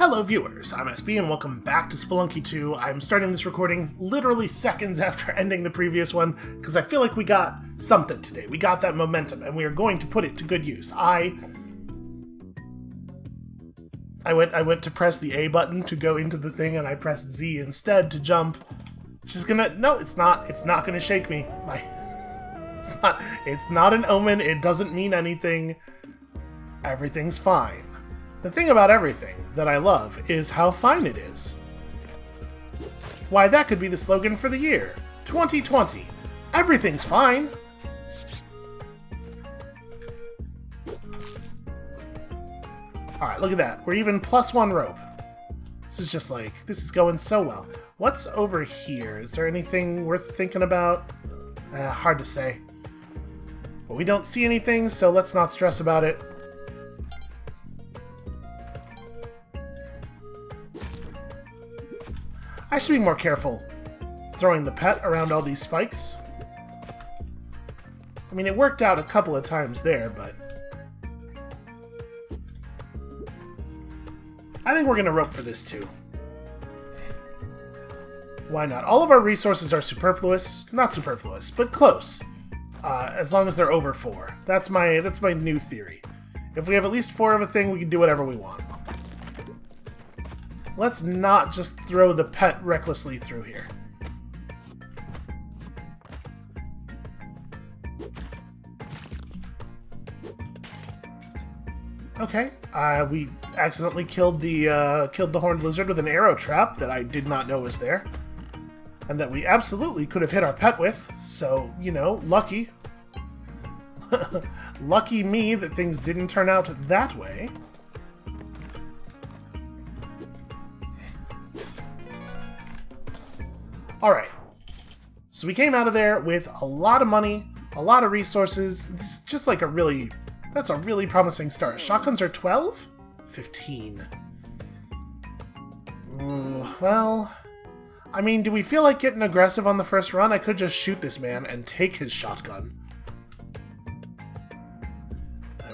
Hello viewers, I'm SB and welcome back to Spelunky 2. I'm starting this recording literally seconds after ending the previous one, because I feel like we got something today. We got that momentum, and we are going to put it to good use. I went to press the A button to go into the thing, and I pressed Z instead to jump. It's just gonna... No, it's not gonna shake me. It's not an omen, it doesn't mean anything. Everything's fine. The thing about everything that I love is how fine it is. Why, that could be the slogan for the year. 2020. Everything's fine. Alright, look at that. We're even +1 rope. This is just like, this is going so well. What's over here? Is there anything worth thinking about? Hard to say. But we don't see anything, so let's not stress about it. I should be more careful throwing the pet around all these spikes. I mean, it worked out a couple of times there, but... I think we're going to rope for this, too. Why not? All of our resources are superfluous. Not superfluous, but close. As long as they're over 4. That's my new theory. If we have at least 4 of a thing, we can do whatever we want. Let's not just throw the pet recklessly through here. Okay, we accidentally killed the horned lizard with an arrow trap that I did not know was there. And that we absolutely could have hit our pet with, so, you know, lucky. Lucky me that things didn't turn out that way. Alright, so we came out of there with a lot of money, a lot of resources. This is just like that's a really promising start. Shotguns are 12? 15. Well, I mean, do we feel like getting aggressive on the first run? I could just shoot this man and take his shotgun.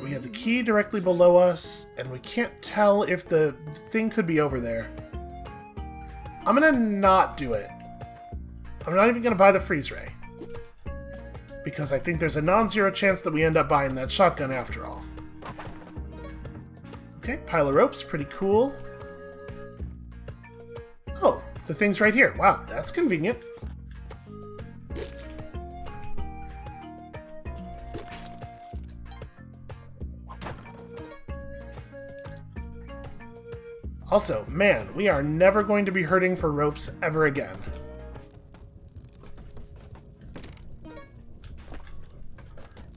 We have the key directly below us, and we can't tell if the thing could be over there. I'm gonna not do it. I'm not even going to buy the freeze ray. Because I think there's a non-zero chance that we end up buying that shotgun after all. Okay, pile of ropes, pretty cool. Oh, the thing's right here. Wow, that's convenient. Also, man, we are never going to be hurting for ropes ever again.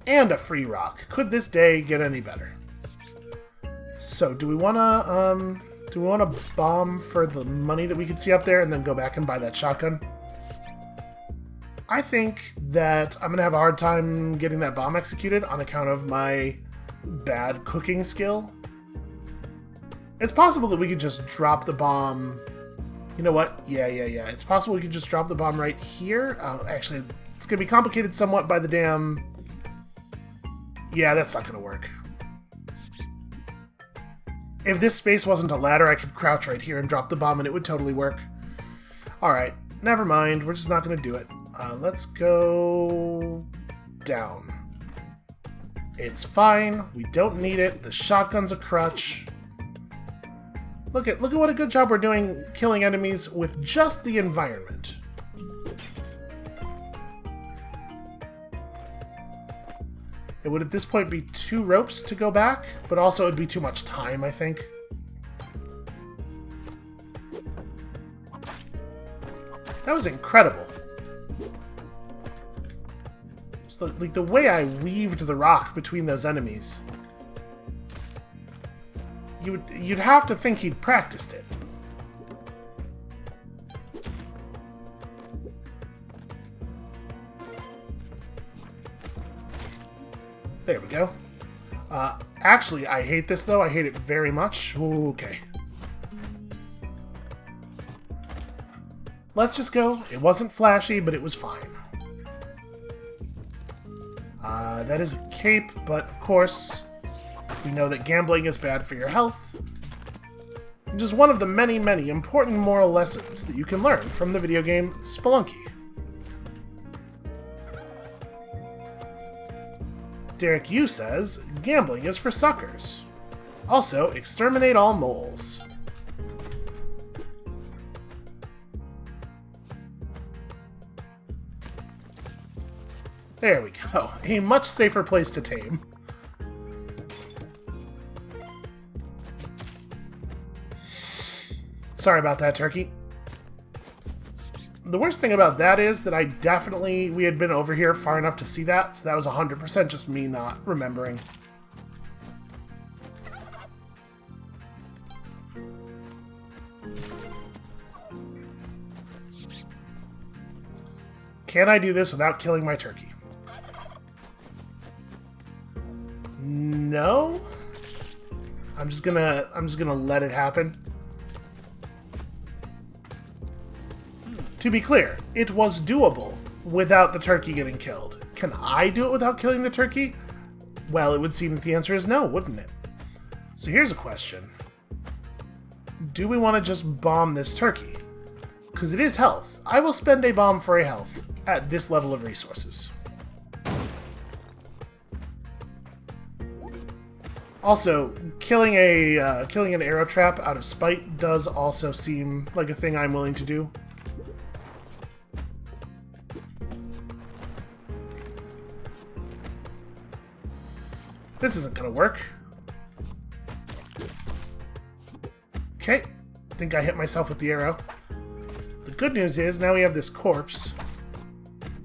And a free rock. Could this day get any better? So, do we wanna bomb for the money that we could see up there and then go back and buy that shotgun? I think that I'm gonna have a hard time getting that bomb executed on account of my bad cooking skill. It's possible that we could just drop the bomb. You know what? Yeah. It's possible we could just drop the bomb right here. Actually, it's gonna be complicated somewhat by the damn... Yeah, that's not gonna work. If this space wasn't a ladder, I could crouch right here and drop the bomb and it would totally work. Alright, never mind. We're just not gonna do it. Let's go... down. It's fine. We don't need it. The shotgun's a crutch. Look at what a good job we're doing killing enemies with just the environment. It would at this point be 2 ropes to go back, but also it would be too much time, I think. That was incredible. So, like, the way I weaved the rock between those enemies. You'd have to think he'd practiced it. There we go. Actually, I hate this, though. I hate it very much. Ooh, okay. Let's just go. It wasn't flashy, but it was fine. That is a cape, but of course, we know that gambling is bad for your health. Just one of the many, many important moral lessons that you can learn from the video game Spelunky. Derek Yu says, gambling is for suckers. Also, exterminate all moles. There we go. A much safer place to tame. Sorry about that, turkey. The worst thing about that is that we had been over here far enough to see that, so that was 100% just me not remembering. Can I do this without killing my turkey? No? I'm just gonna let it happen. To be clear, it was doable without the turkey getting killed. Can I do it without killing the turkey? Well, it would seem that the answer is no, wouldn't it? So here's a question. Do we want to just bomb this turkey? Because it is health. I will spend a bomb for a health at this level of resources. Also, killing an arrow trap out of spite does also seem like a thing I'm willing to do. This isn't gonna work. Okay, I think I hit myself with the arrow. The good news is, now we have this corpse.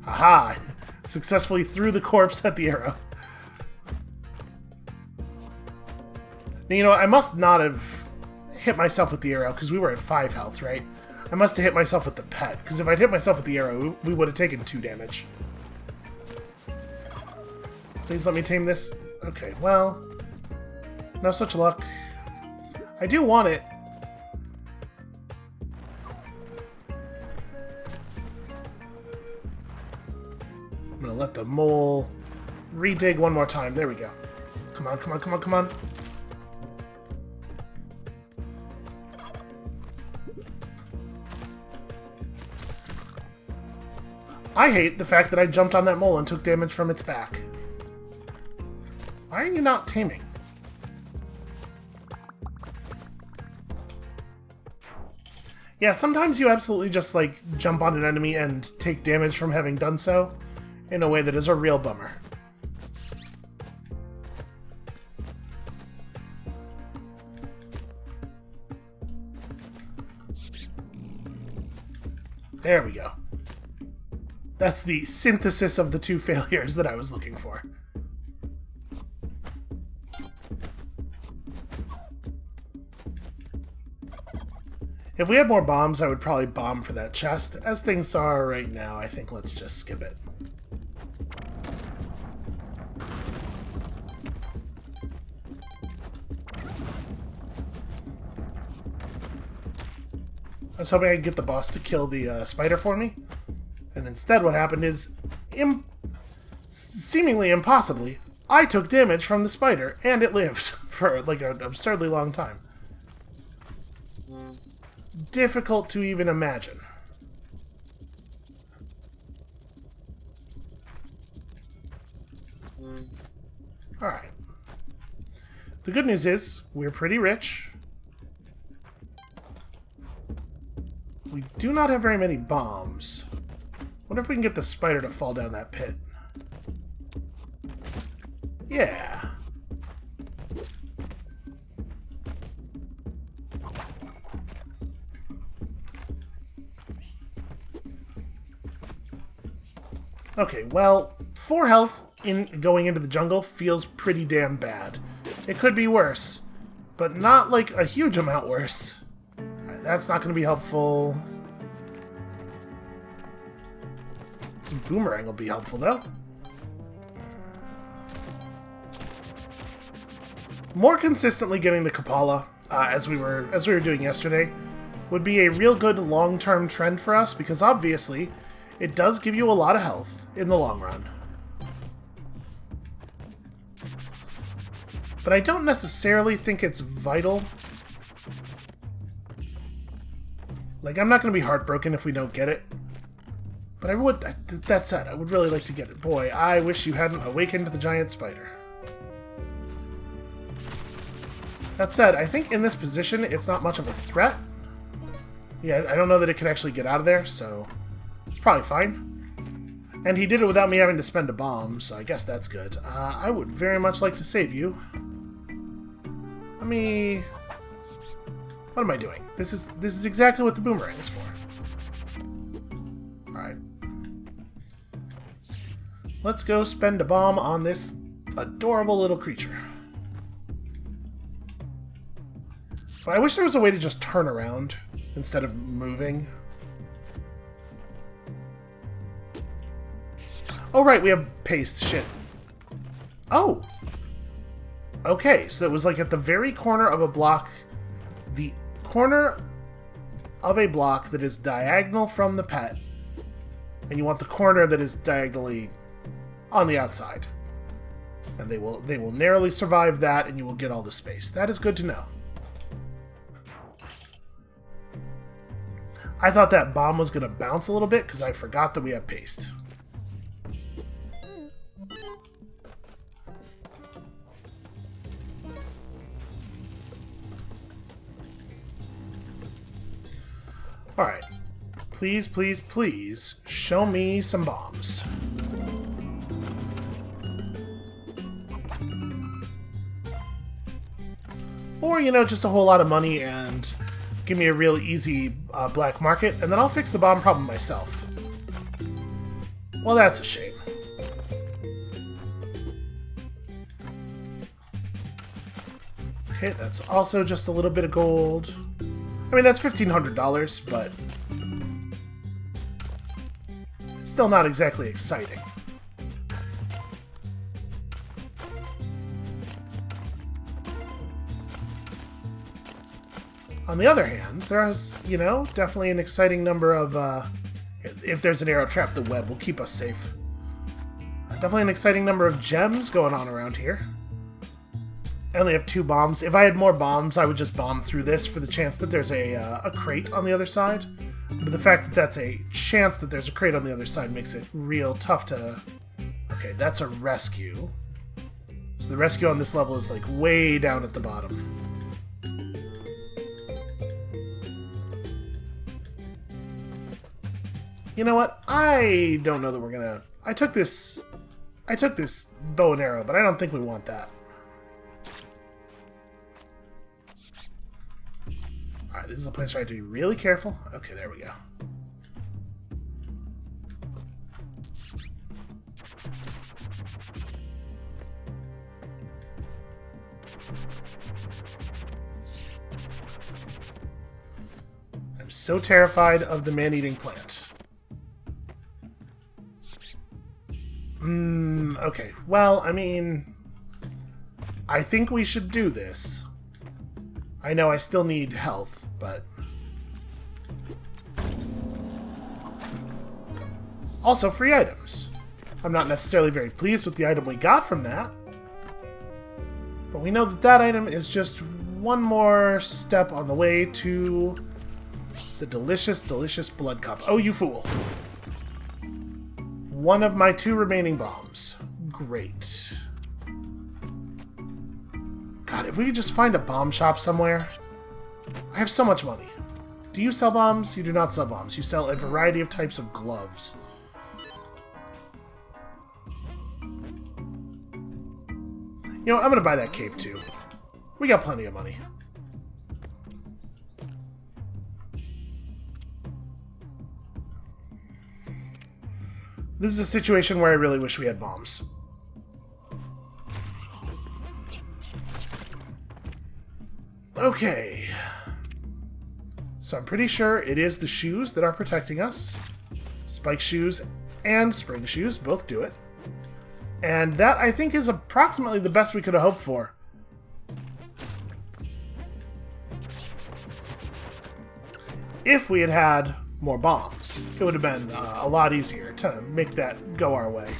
Aha! Successfully threw the corpse at the arrow. Now, you know what? I must not have hit myself with the arrow, because we were at 5 health, right? I must have hit myself with the pet, because if I'd hit myself with the arrow, we would have taken 2 damage. Please let me tame this. Okay, well, no such luck. I do want it. I'm gonna let the mole redig one more time. There we go. Come on, come on, come on, come on. I hate the fact that I jumped on that mole and took damage from its back. Why are you not taming? Yeah, sometimes you absolutely just, like, jump on an enemy and take damage from having done so in a way that is a real bummer. There we go. That's the synthesis of the 2 failures that I was looking for. If we had more bombs, I would probably bomb for that chest. As things are right now, I think let's just skip it. I was hoping I could get the boss to kill the spider for me. And instead what happened is, seemingly impossibly, I took damage from the spider, and it lived for like an absurdly long time. Difficult to even imagine. Alright. The good news is, we're pretty rich. We do not have very many bombs. Wonder if we can get the spider to fall down that pit. Yeah. Okay, well, 4 health in going into the jungle feels pretty damn bad. It could be worse, but not like a huge amount worse. Right, that's not going to be helpful. Some boomerang will be helpful, though. More consistently getting the Kapala, as we were doing yesterday, would be a real good long-term trend for us, because obviously it does give you a lot of health in the long run. But I don't necessarily think it's vital Like, I'm not going to be heartbroken if we don't get it. But I would, that said, I would really like to get it. Boy, I wish you hadn't awakened the giant spider. That said, I think in this position, it's not much of a threat. Yeah, I don't know that it can actually get out of there, so it's probably fine. And he did it without me having to spend a bomb, so I guess that's good. I would very much like to save you. Let me... What am I doing? This is exactly what the boomerang is for. Alright. Let's go spend a bomb on this adorable little creature. But I wish there was a way to just turn around instead of moving. Oh, right, we have paste. Shit. Oh! Okay, so it was like at the very corner of a block. The corner of a block that is diagonal from the pet. And you want the corner that is diagonally on the outside. And they will narrowly survive that, and you will get all the space. That is good to know. I thought that bomb was going to bounce a little bit because I forgot that we have paste. Alright. Please, please, please show me some bombs. Or, you know, just a whole lot of money and give me a real easy black market, and then I'll fix the bomb problem myself. Well, that's a shame. Okay, that's also just a little bit of gold. I mean, that's $1,500, but it's still not exactly exciting. On the other hand, there's, you know, definitely an exciting number of, if there's an arrow trap, the web will keep us safe. Definitely an exciting number of gems going on around here. I only have 2 bombs. If I had more bombs, I would just bomb through this for the chance that there's a crate on the other side. But the fact that that's a chance that there's a crate on the other side makes it real tough to... Okay, that's a rescue. So the rescue on this level is, like, way down at the bottom. You know what? I don't know that we're gonna... I took this bow and arrow, but I don't think we want that. Alright, this is a place where I have to be really careful. Okay, there we go. I'm so terrified of the man-eating plant. Okay. Well, I mean... I think we should do this. I know I still need health, but... Also, free items. I'm not necessarily very pleased with the item we got from that. But we know that that item is just one more step on the way to the delicious, delicious blood cup. Oh, you fool. One of my 2 remaining bombs. Great. God, if we could just find a bomb shop somewhere. I have so much money. Do you sell bombs? You do not sell bombs. You sell a variety of types of gloves. You know, I'm gonna buy that cape too. We got plenty of money. This is a situation where I really wish we had bombs. Okay. So I'm pretty sure it is the shoes that are protecting us. Spike shoes and spring shoes both do it. And that, I think, is approximately the best we could have hoped for. If we had had more bombs, it would have been a lot easier to make that go our way.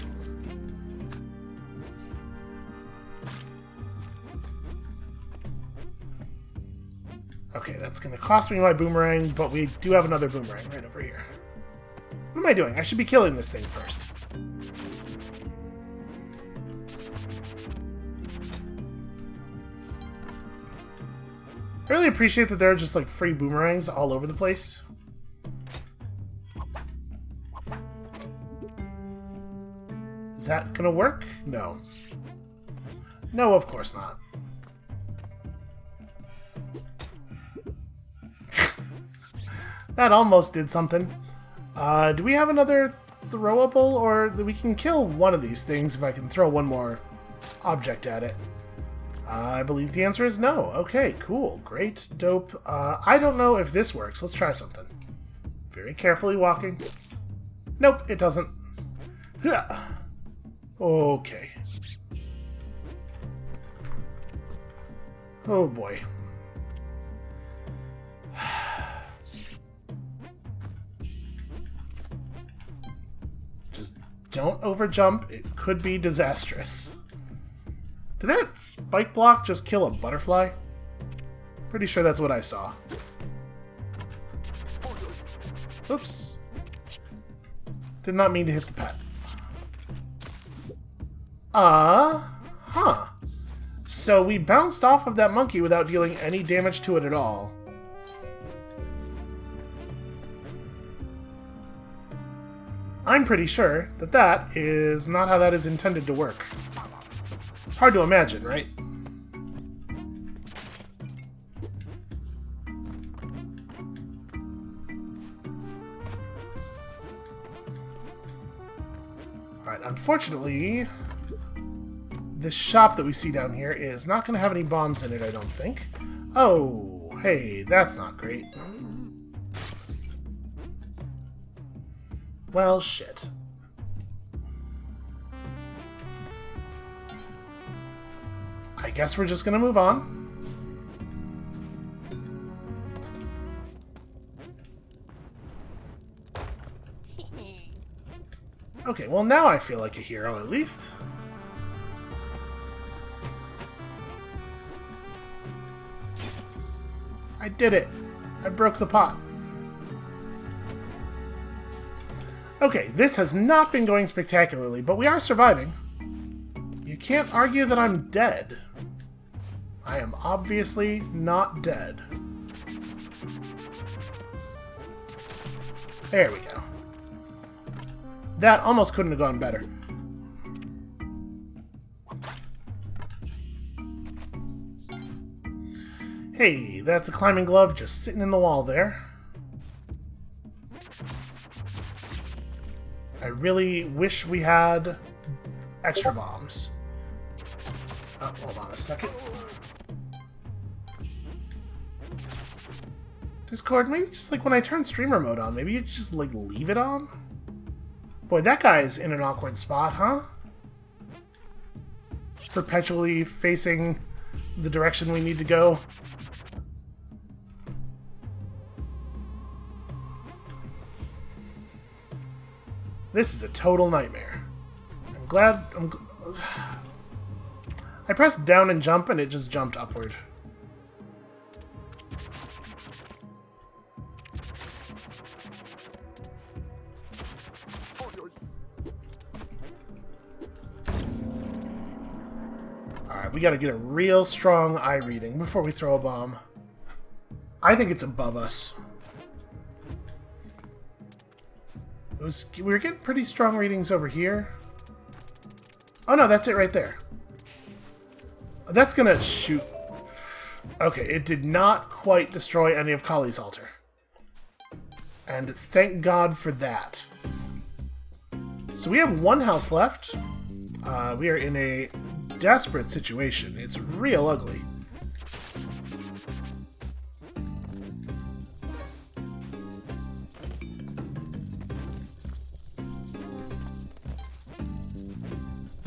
Okay, that's going to cost me my boomerang, but we do have another boomerang right over here. What am I doing? I should be killing this thing first. I really appreciate that there are just like free boomerangs all over the place. Is that gonna work? No. No, of course not. That almost did something. Do we have another throwable, or we can kill one of these things if I can throw one more object at it? I believe the answer is no. Okay, cool. Great. Dope. I don't know if this works. Let's try something. Very carefully walking. Nope, it doesn't. Okay. Oh boy. Just don't overjump. It could be disastrous. Did that spike block just kill a butterfly? Pretty sure that's what I saw. Oops. Did not mean to hit the pet. Huh. So we bounced off of that monkey without dealing any damage to it at all. I'm pretty sure that that is not how that is intended to work. It's hard to imagine, right? Alright, unfortunately, this shop that we see down here is not going to have any bombs in it, I don't think. Oh, hey, that's not great. Well, shit. I guess we're just gonna move on. Okay, well now I feel like a hero, at least. I did it! I broke the pot. Okay, this has not been going spectacularly, but we are surviving. You can't argue that I'm dead. I am obviously not dead. There we go. That almost couldn't have gone better. Hey, that's a climbing glove just sitting in the wall there. I really wish we had extra bombs. Oh, hold on a second. Discord, maybe just like when I turn streamer mode on, maybe you just like leave it on? Boy, that guy's in an awkward spot, huh? Perpetually facing the direction we need to go. This is a total nightmare. I'm glad... I pressed down and jump and it just jumped upward. Alright, we gotta get a real strong eye reading before we throw a bomb. I think it's above us. We were getting pretty strong readings over here. Oh no, that's it right there. That's gonna shoot. Okay, it did not quite destroy any of Kali's altar. And thank God for that. So we have 1 health left. We are in a desperate situation. It's real ugly.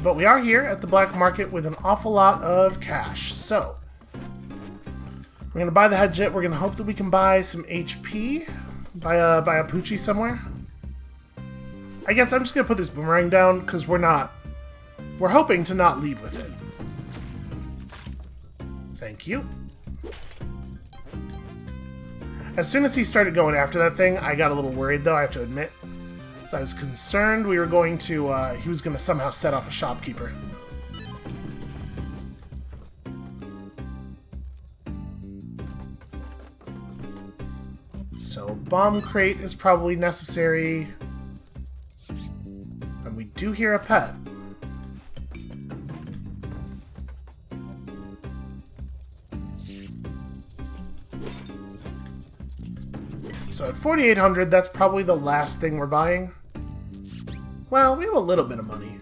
But we are here at the black market with an awful lot of cash. So, we're going to buy the Hedjet. We're going to hope that we can buy some HP. Buy a Poochie somewhere. I guess I'm just going to put this boomerang down because we're hoping to not leave with it. Thank you. As soon as he started going after that thing, I got a little worried, though, I have to admit. So I was concerned we were going to, he was going to somehow set off a shopkeeper. So, bomb crate is probably necessary. And we do hear a pet. So at 4,800, that's probably the last thing we're buying. Well, we have a little bit of money.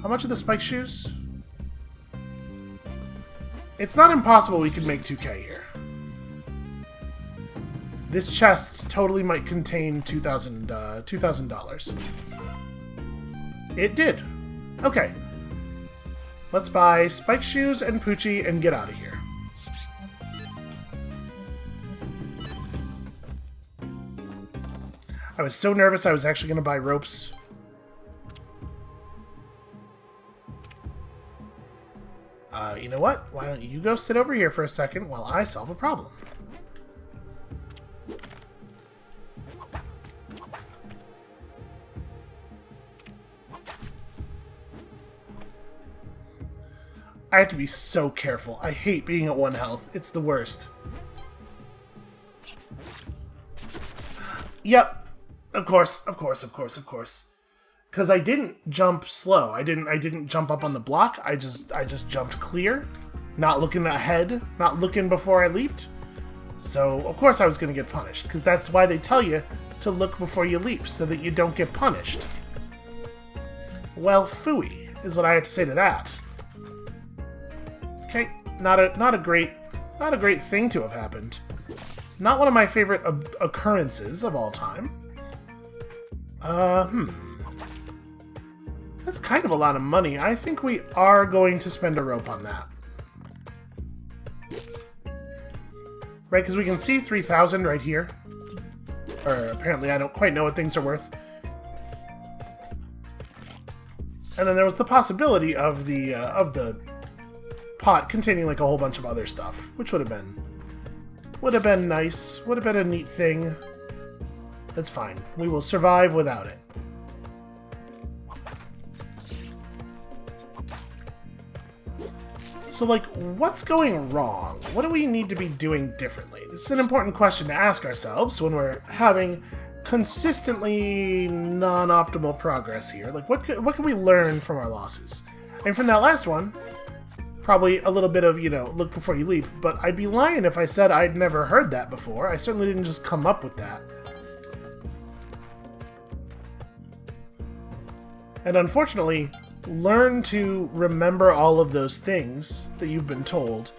How much are the spike shoes? It's not impossible we could make 2K here. This chest totally might contain $2,000. It did. Okay. Let's buy spike shoes and Poochie and get out of here. I was so nervous I was actually going to buy ropes. You know what? Why don't you go sit over here for a second while I solve a problem? I have to be so careful. I hate being at 1 health. It's the worst. Yep. Of course. Because I didn't jump slow. I didn't jump up on the block. I just jumped clear, not looking ahead, not looking before I leaped. So of course I was going to get punished, because that's why they tell you to look before you leap, so that you don't get punished. Well, phooey is what I have to say to that. Okay, not a great thing to have happened. Not one of my favorite occurrences of all time. That's kind of a lot of money. I think we are going to spend a rope on that. Right, because we can see 3,000 right here. Or apparently I don't quite know what things are worth. And then there was the possibility of the pot containing like a whole bunch of other stuff, which would have been nice. Would have been a neat thing. That's fine. We will survive without it. So, like, what's going wrong? What do we need to be doing differently? This is an important question to ask ourselves when we're having consistently non-optimal progress here. Like, what can we learn from our losses? And from that last one, probably a little bit of, look before you leap, but I'd be lying if I said I'd never heard that before. I certainly didn't just come up with that. And unfortunately, learn to remember all of those things that you've been told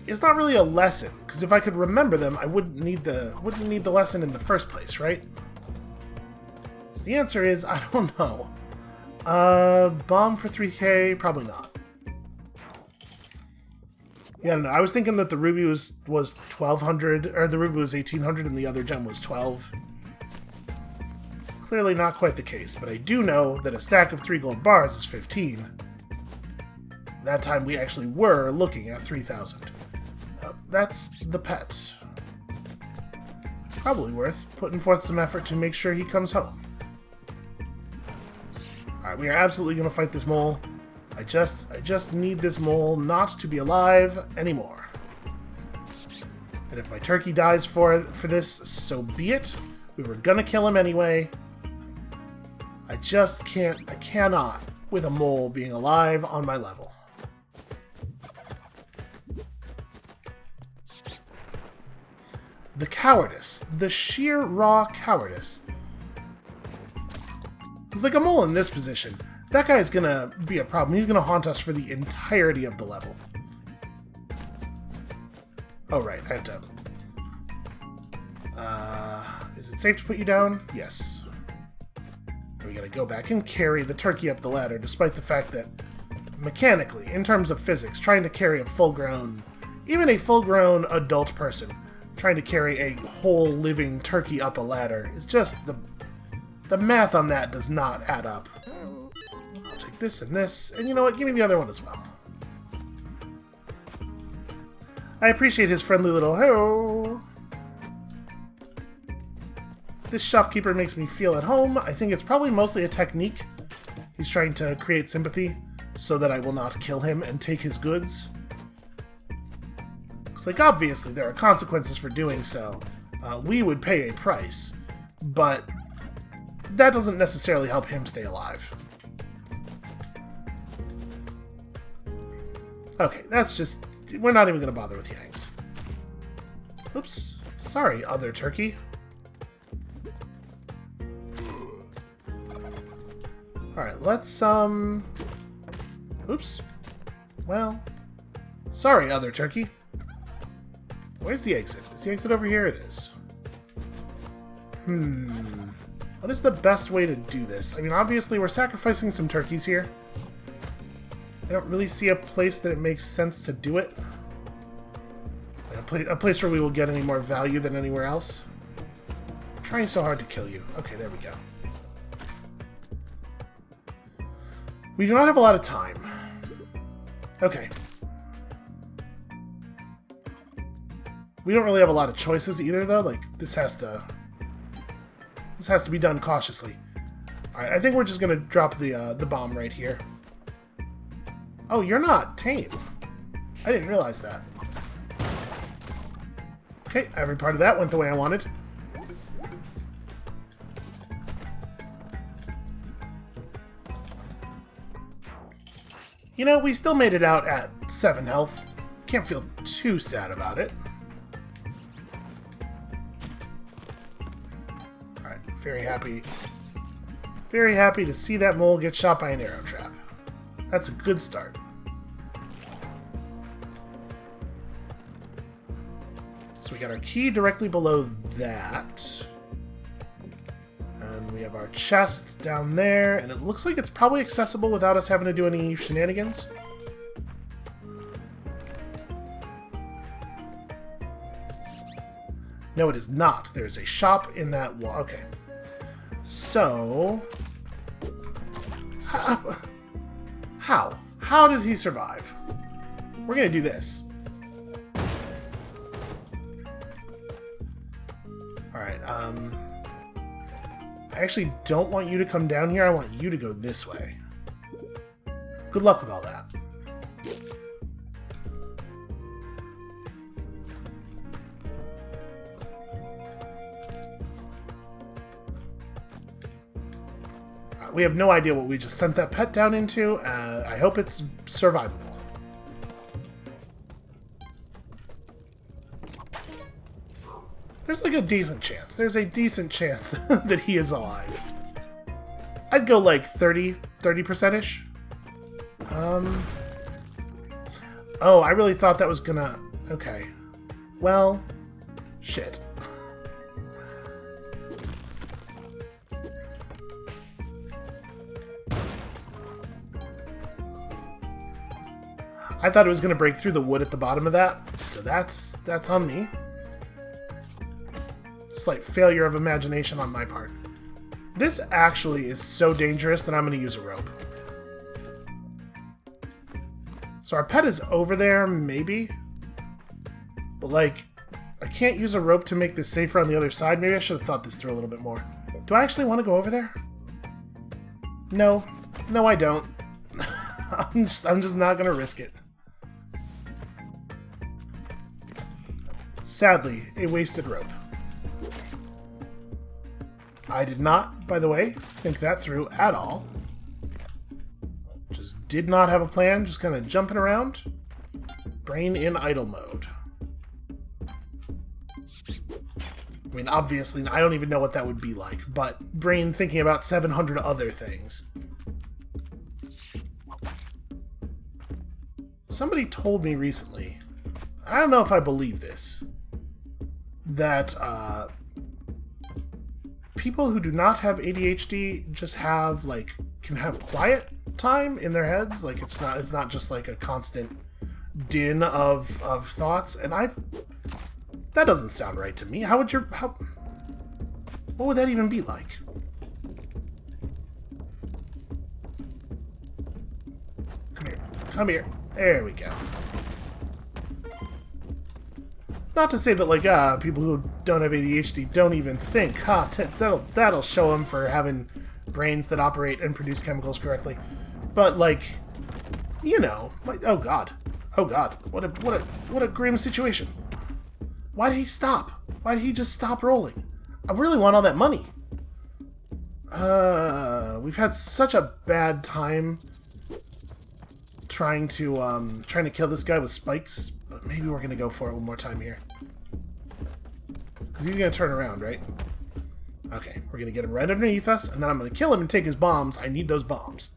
is not really a lesson, because if I could remember them, I wouldn't need the lesson in the first place, right? So the answer is, I don't know. Bomb for 3K? Probably not. Yeah, I don't know. I was thinking that the ruby was 1,200, or the ruby was 1,800 and the other gem was 12. Clearly not quite the case, but I do know that a stack of 3 gold bars is 15. That time we actually were looking at 3,000. That's the pet. Probably worth putting forth some effort to make sure he comes home. Alright, we are absolutely going to fight this mole. I just need this mole not to be alive anymore. And if my turkey dies for this, so be it. We were going to kill him anyway. I cannot with a mole being alive on my level. The cowardice. The sheer raw cowardice. It's like a mole in this position. That guy's gonna be a problem. He's gonna haunt us for the entirety of the level. Oh, right. I have to... is it safe to put you down? Yes. We gotta go back and carry the turkey up the ladder, despite the fact that, mechanically, in terms of physics, trying to carry a full-grown, even a full-grown adult person, trying to carry a whole living turkey up a ladder is just the math on that does not add up. I'll take this and this, and you know what? Give me the other one as well. I appreciate his friendly little ho. This shopkeeper makes me feel at home. I think it's probably mostly a technique. He's trying to create sympathy so that I will not kill him and take his goods. It's like, obviously, there are consequences for doing so. We would pay a price, but that doesn't necessarily help him stay alive. Okay, that's just... We're not even going to bother with Yangs. Oops. Sorry, other turkey. Alright, let's, Oops. Well... Sorry, other turkey. Where's the exit? Is the exit over here? It is. What is the best way to do this? I mean, obviously, we're sacrificing some turkeys here. I don't really see a place that it makes sense to do it. A place where we will get any more value than anywhere else. I'm trying so hard to kill you. Okay, there we go. We do not have a lot of time. Okay. We don't really have a lot of choices either, though. Like, this has to be done cautiously. Alright, I think we're just gonna drop the bomb right here. Oh, you're not tame. I didn't realize that. Okay, every part of that went the way I wanted. You know, we still made it out at 7 health. Can't feel too sad about it. Alright, very happy to see that mole get shot by an arrow trap. That's a good start. So we got our key directly below that. And we have our chest down there, and it looks like it's probably accessible without us having to do any shenanigans. No, it is not. There's a shop in that wall. Okay. So... How? How did he survive? We're gonna do this. Alright, I actually don't want you to come down here. I want you to go this way. Good luck with all that. We have no idea what we just sent that pet down into. I hope it's survivable. There's like a decent chance. There's a decent chance that he is alive. I'd go like 30%-ish. Oh, I really thought that was gonna... Okay. Well, shit. I thought it was going to break through the wood at the bottom of that, so that's on me. Slight failure of imagination on my part. This actually is so dangerous that I'm going to use a rope. So our pet is over there, maybe. But, like, I can't use a rope to make this safer on the other side. Maybe I should have thought this through a little bit more. Do I actually want to go over there? No. No, I don't. I'm just not going to risk it. Sadly, a wasted rope. I did not, by the way, think that through at all. Just did not have a plan, just kind of jumping around. Brain in idle mode. I mean, obviously, I don't even know what that would be like, but brain thinking about 700 other things. Somebody told me recently, I don't know if I believe this, that people who do not have ADHD just have, like, can have quiet time in their heads. Like, it's not just like a constant din of thoughts. And that doesn't sound right to me. What would that even be like? Come here. Come here. There we go. Not to say that, like, people who don't have ADHD don't even think, that'll show them for having brains that operate and produce chemicals correctly. But, like, you know, like, oh god, what a grim situation. Why did he stop? Why did he just stop rolling? I really want all that money. We've had such a bad time trying to kill this guy with spikes, but maybe we're gonna go for it one more time here. Because he's gonna turn around, right? Okay, we're gonna get him right underneath us, and then I'm gonna kill him and take his bombs. I need those bombs.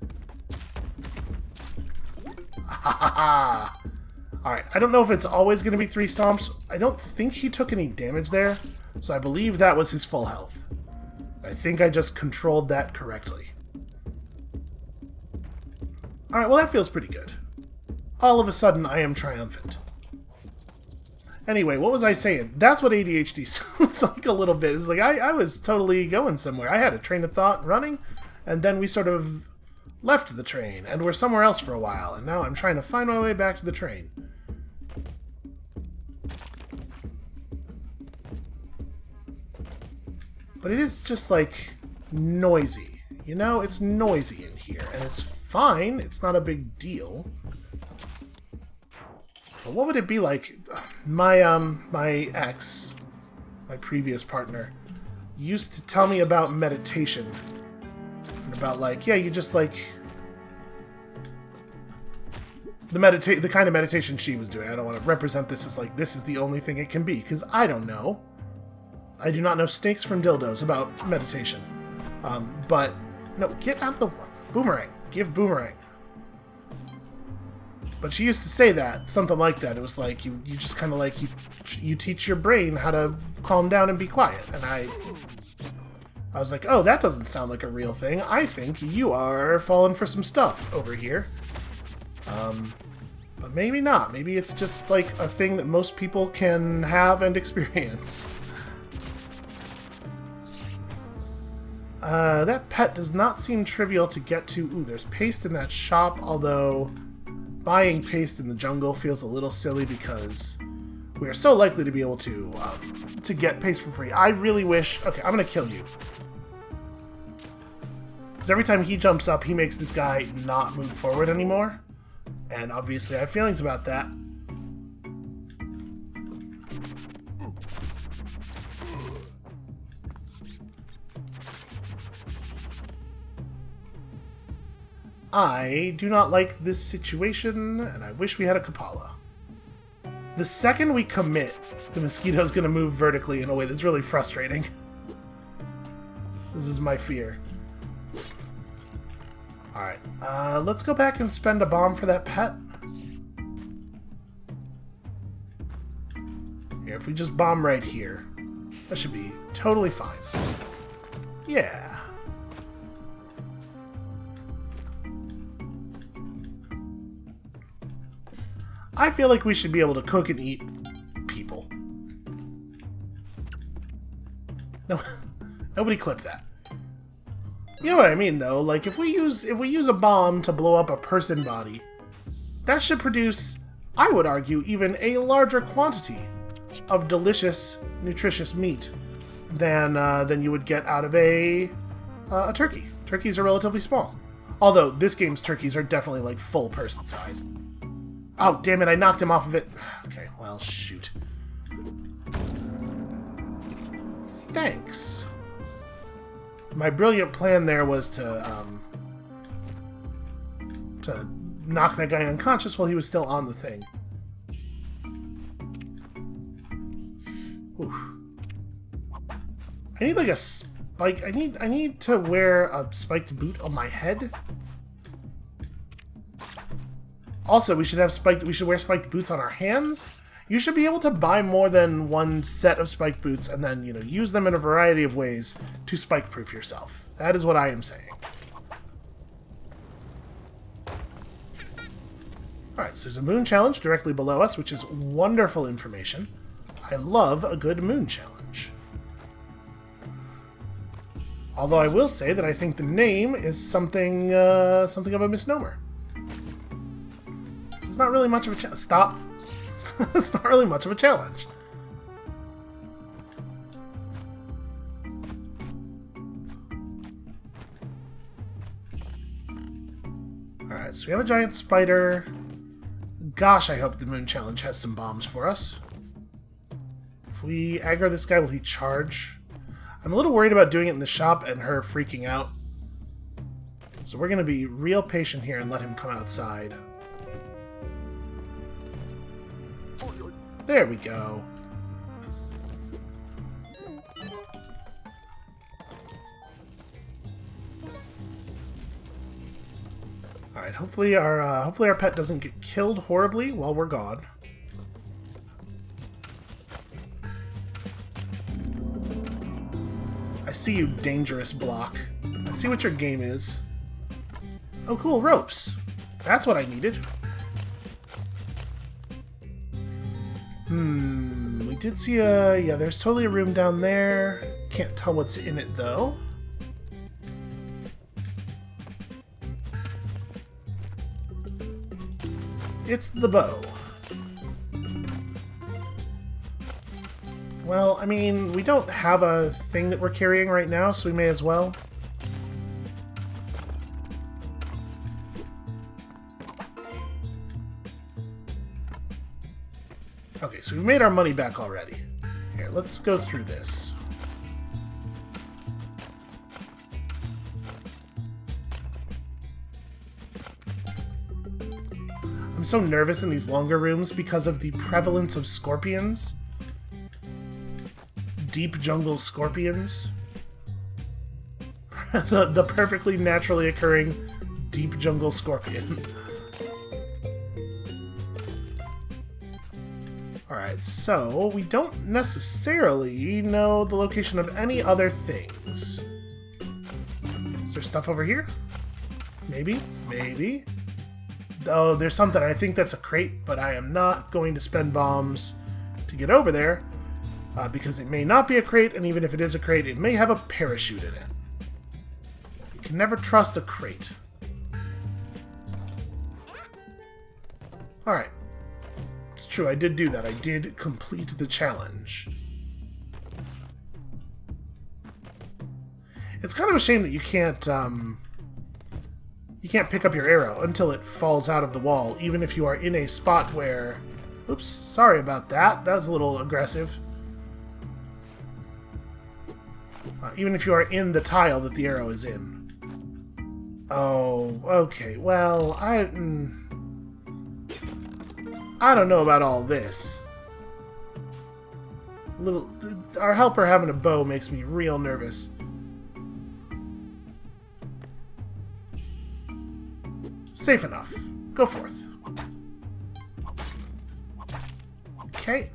Ha ha ha! Alright, I don't know if it's always gonna be 3 stomps. I don't think he took any damage there, so I believe that was his full health. I think I just controlled that correctly. Alright, well that feels pretty good. All of a sudden, I am triumphant. Anyway, what was I saying? That's what ADHD sounds like a little bit. It's like, I was totally going somewhere. I had a train of thought running, and then we sort of left the train, and we're somewhere else for a while, and now I'm trying to find my way back to the train. But it is just, like, noisy. You know, it's noisy in here, and it's fine. It's not a big deal. But what would it be like? My ex, my previous partner, used to tell me about meditation. And about, like, yeah, you just, like... The kind of meditation she was doing. I don't want to represent this as, like, this is the only thing it can be, because I don't know. I do not know snakes from dildos about meditation. But, no, get out of the... Boomerang. Give boomerang. But she used to say that, something like that. It was like, you just kind of like, you teach your brain how to calm down and be quiet. And I was like, oh, that doesn't sound like a real thing. I think you are falling for some stuff over here. But maybe not. Maybe it's just like a thing that most people can have and experience. That pet does not seem trivial to get to. Ooh, there's paste in that shop, although buying paste in the jungle feels a little silly because we are so likely to be able to get paste for free. I really wish... Okay, I'm gonna kill you. Because every time he jumps up, he makes this guy not move forward anymore. And obviously I have feelings about that. I do not like this situation, and I wish we had a Kapala. The second we commit, the mosquito's gonna move vertically in a way that's really frustrating. This is my fear. Alright, let's go back and spend a bomb for that pet. Here, if we just bomb right here, that should be totally fine. Yeah. I feel like we should be able to cook and eat people. No, nobody clipped that. You know what I mean, though? Like, if we use a bomb to blow up a person body, that should produce, I would argue, even a larger quantity of delicious, nutritious meat than you would get out of a turkey. Turkeys are relatively small. Although, this game's turkeys are definitely, like, full person sized. Oh, damn it, I knocked him off of it. Okay, well, shoot. Thanks. My brilliant plan there was to knock that guy unconscious while he was still on the thing. Oof. I need, like, a spike. I need to wear a spiked boot on my head. Also, we should wear spiked boots on our hands. You should be able to buy more than one set of spiked boots and then, you know, use them in a variety of ways to spike-proof yourself. That is what I am saying. Alright, so there's a moon challenge directly below us, which is wonderful information. I love a good moon challenge. Although I will say that I think the name is something of a misnomer. It's not really much of a challenge. Stop. It's not really much of a challenge. Alright, so we have a giant spider. Gosh, I hope the moon challenge has some bombs for us. If we aggro this guy, will he charge? I'm a little worried about doing it in the shop and her freaking out. So we're going to be real patient here and let him come outside. There we go. Alright, hopefully our pet doesn't get killed horribly while we're gone. I see you, dangerous block. I see what your game is. Oh cool, ropes. That's what I needed. We did see yeah, there's totally a room down there. Can't tell what's in it though. It's the bow. Well, I mean, we don't have a thing that we're carrying right now, so we may as well. Okay, so we made our money back already. Here, let's go through this. I'm so nervous in these longer rooms because of the prevalence of scorpions. Deep jungle scorpions. the perfectly naturally occurring deep jungle scorpion. Alright, so we don't necessarily know the location of any other things. Is there stuff over here? Maybe? Maybe? Oh, there's something. I think that's a crate, but I am not going to spend bombs to get over there, because it may not be a crate, and even if it is a crate, it may have a parachute in it. You can never trust a crate. Alright. It's true, I did do that. I did complete the challenge. It's kind of a shame that you can't pick up your arrow until it falls out of the wall, even if you are in a spot where... Oops, sorry about that. That was a little aggressive. Even if you are in the tile that the arrow is in. Oh, okay. Well, I don't know about all this. Our helper having a bow makes me real nervous. Safe enough. Go forth. Okay.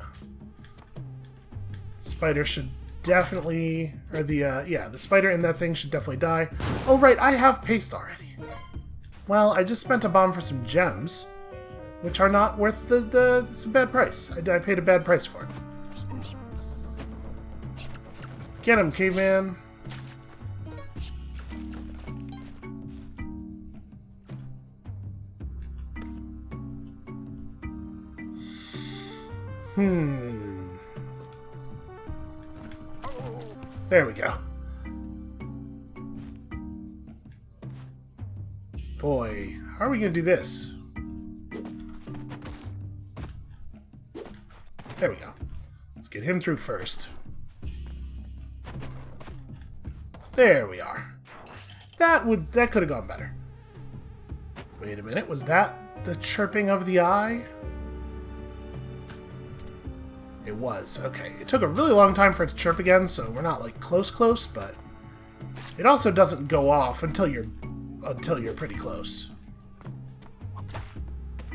Spider should definitely... Or the spider in that thing should definitely die. Oh, right, I have paste already. Well, I just spent a bomb for some gems, which are not worth it's a bad price. I paid a bad price for it. Get him, caveman. There we go. Boy, how are we gonna do this? There we go. Let's get him through first. There we are. That could have gone better. Wait a minute, was that the chirping of the eye? It was. Okay. It took a really long time for it to chirp again, so we're not like close, but it also doesn't go off until you're pretty close.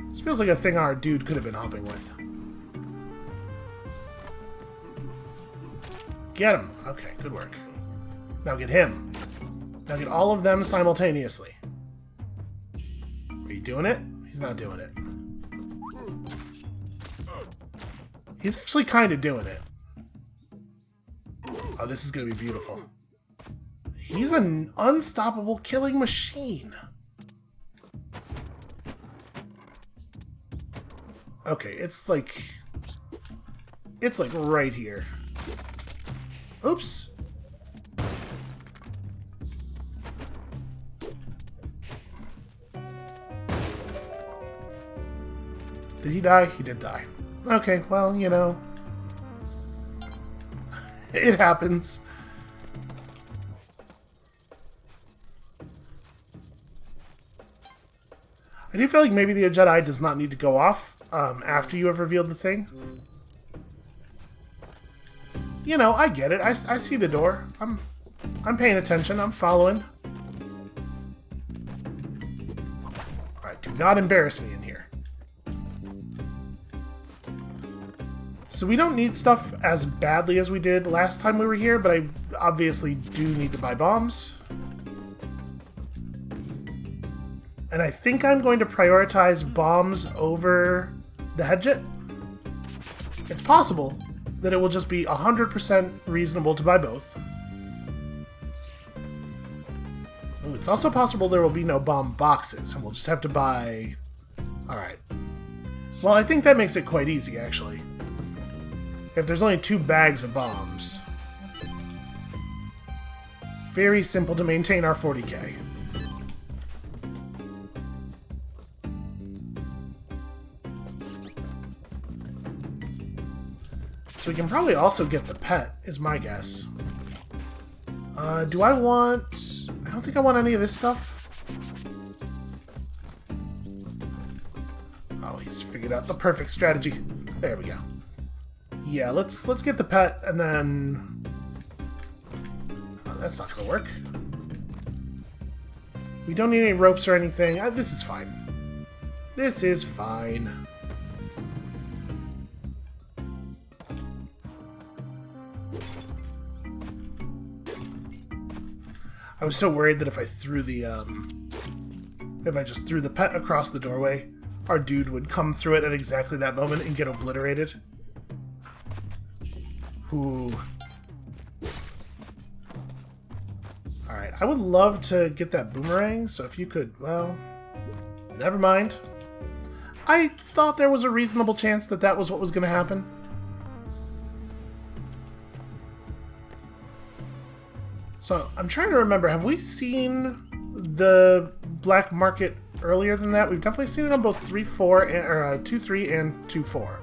This feels like a thing our dude could have been hopping with. Get him. Okay, good work. Now get him. Now get all of them simultaneously. Are you doing it? He's not doing it. He's actually kind of doing it. Oh, this is going to be beautiful. He's an unstoppable killing machine. Okay, it's like right here. Oops. Did he die? He did die. Okay, well, you know. It happens. I do feel like maybe the Jedi does not need to go off after you have revealed the thing. You know, I get it. I see the door. I'm paying attention. I'm following. Alright, do not embarrass me in here. So we don't need stuff as badly as we did last time we were here, but I obviously do need to buy bombs. And I think I'm going to prioritize bombs over the headjet. It's possible that it will just be 100% reasonable to buy both. Ooh, it's also possible there will be no bomb boxes, and we'll just have to buy... Alright. Well, I think that makes it quite easy, actually. If there's only 2 bags of bombs. Very simple to maintain our 40k. So we can probably also get the pet, is my guess. Do I want... I don't think I want any of this stuff. Oh, he's figured out the perfect strategy. There we go. Yeah, let's get the pet, and then... Oh, that's not gonna work. We don't need any ropes or anything. This is fine. This is fine. I was so worried that if I threw the, if I just threw the pet across the doorway, our dude would come through it at exactly that moment and get obliterated. Ooh. Alright, I would love to get that boomerang, so if you could, well, never mind. I thought there was a reasonable chance that that was what was going to happen. So, I'm trying to remember, have we seen the black market earlier than that? We've definitely seen it on both 3.4 and, or 2.3 and 2.4.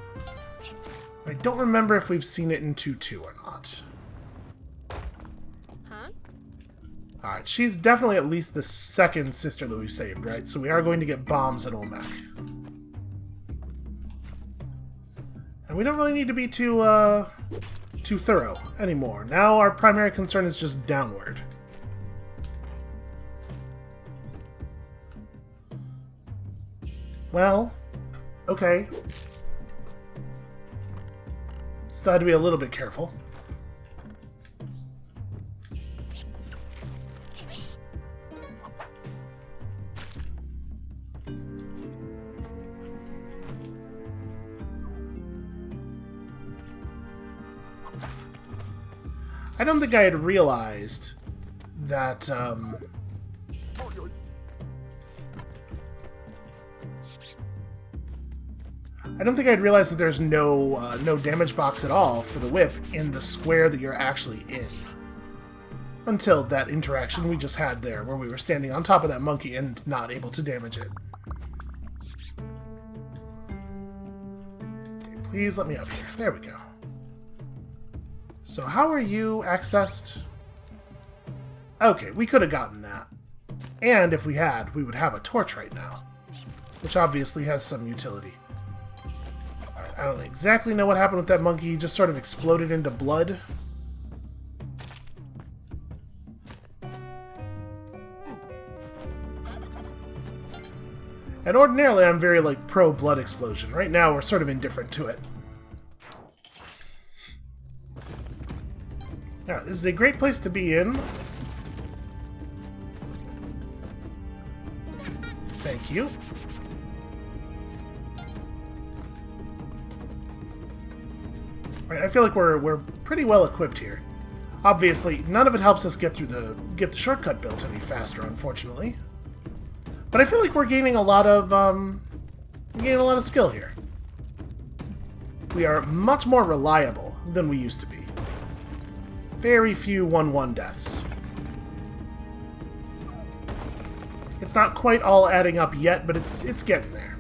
I don't remember if we've seen it in 2.2 or not. Huh? Alright, she's definitely at least the second sister that we've saved, right? So we are going to get bombs at Olmec. And we don't really need to be too thorough anymore. Now our primary concern is just downward. Well, okay. Still had to be a little bit careful. I don't think I had realized that, I don't think I'd realized that there's no damage box at all for the whip in the square that you're actually in. Until that interaction we just had there, where we were standing on top of that monkey and not able to damage it. Okay, please let me up here. There we go. So how are you accessed? Okay, we could have gotten that. And if we had, we would have a torch right now. Which obviously has some utility. Alright, I don't exactly know what happened with that monkey. He just sort of exploded into blood. And ordinarily I'm very, like, pro-blood explosion. Right now we're sort of indifferent to it. Now, this is a great place to be in. Thank you. Right, I feel like we're pretty well equipped here. Obviously, none of it helps us get the shortcut built any faster, unfortunately. But I feel like we're gaining a lot of skill here. We are much more reliable than we used to be. Very few 1-1 deaths. It's not quite all adding up yet, but it's getting there.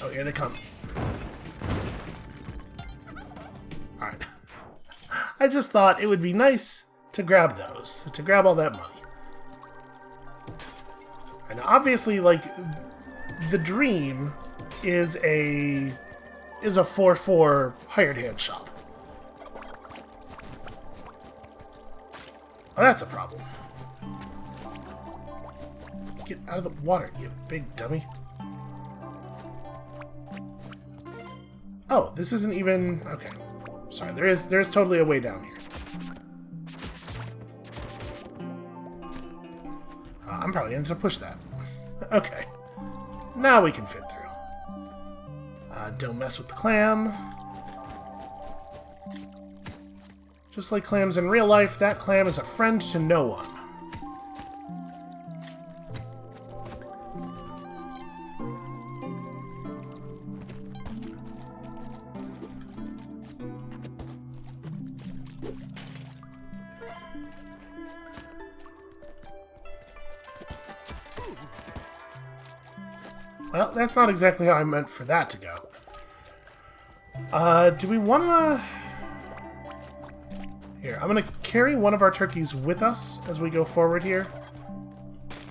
Oh, here they come. Alright. I just thought it would be nice to grab those. To grab all that money. And obviously, like, the dream is a 4-4 hired hand shop. Oh, that's a problem. Get out of the water, you big dummy. Oh, this isn't even... Okay. Sorry, there's totally a way down here. I'm probably going to push that. Okay. Now we can fit through. Don't mess with the clam. Just like clams in real life, that clam is a friend to no one. Well, that's not exactly how I meant for that to go. Do we want to... Here, I'm going to carry one of our turkeys with us as we go forward here.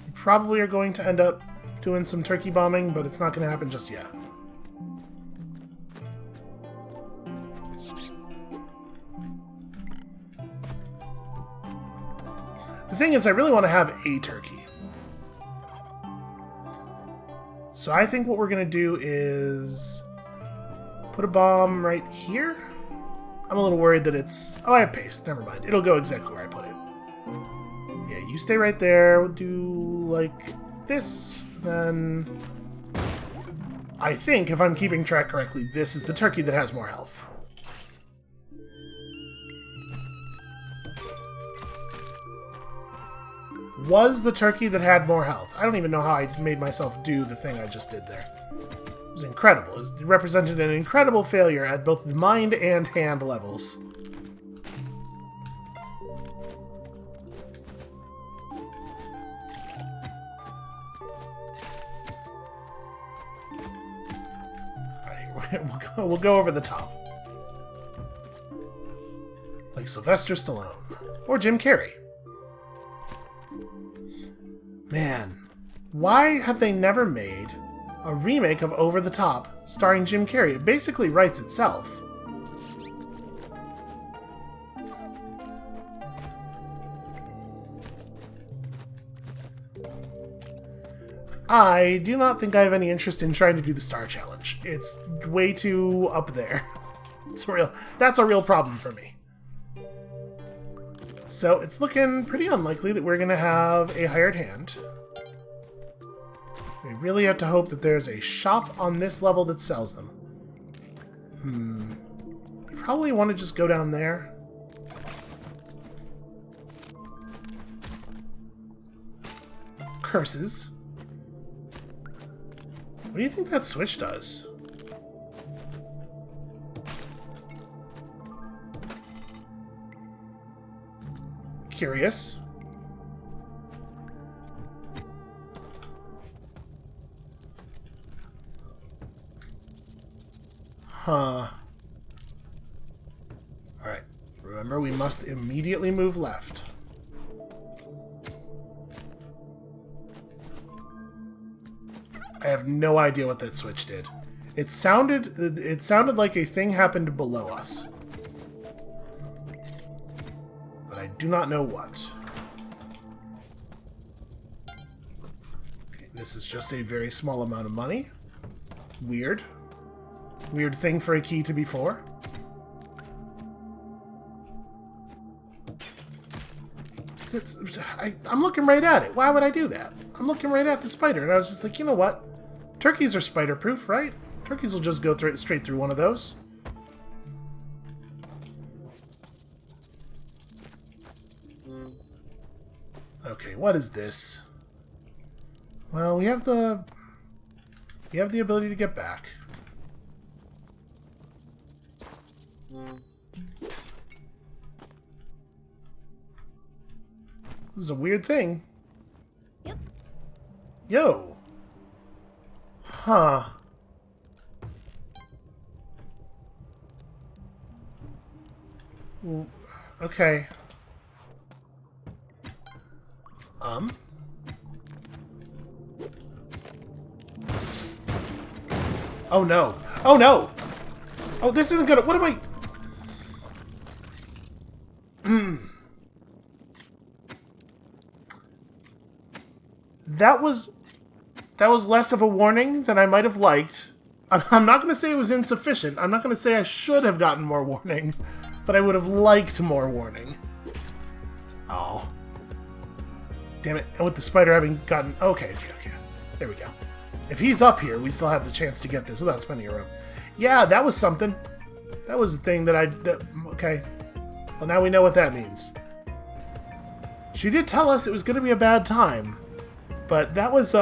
We probably are going to end up doing some turkey bombing, but it's not going to happen just yet. The thing is, I really want to have a turkey. So I think what we're going to do is put a bomb right here. I'm a little worried that it's... Oh, I have paste. Never mind. It'll go exactly where I put it. Yeah, you stay right there. We'll do like this. Then... I think, if I'm keeping track correctly, this is the turkey that has more health. Was the turkey that had more health. I don't even know how I made myself do the thing I just did there. It was incredible. It represented an incredible failure at both the mind and hand levels. Alright, we'll go over the top. Like Sylvester Stallone. Or Jim Carrey. Man, why have they never made a remake of Over the Top starring Jim Carrey? It basically writes itself. I do not think I have any interest in trying to do the Star Challenge. It's way too up there. That's a real problem for me. So it's looking pretty unlikely that we're going to have a hired hand. We really have to hope that there's a shop on this level that sells them. You probably want to just go down there. Curses. What do you think that switch does? Curious. Huh. Alright. Remember, we must immediately move left. I have no idea what that switch did. It sounded like a thing happened below us. But I do not know what. Okay, this is just a very small amount of money. Weird. Weird thing for a key to be for. I'm looking right at it. Why would I do that? I'm looking right at the spider, and I was just like, you know what? Turkeys are spider-proof, right? Turkeys will just go straight through one of those. Okay, what is this? Well, we have the ability to get back. This is a weird thing. Yep. Yo. Huh. Okay. Oh no! Oh no! Oh, this isn't gonna. What am I? That was less of a warning than I might have liked. I'm not going to say it was insufficient. I'm not going to say I should have gotten more warning, but I would have liked more warning. Oh. Damn it. And with the spider having gotten... Okay. There we go. If he's up here, we still have the chance to get this without spending a rope. Yeah, that was something. That was the thing that I... Okay. Well, now we know what that means. She did tell us it was going to be a bad time. But that was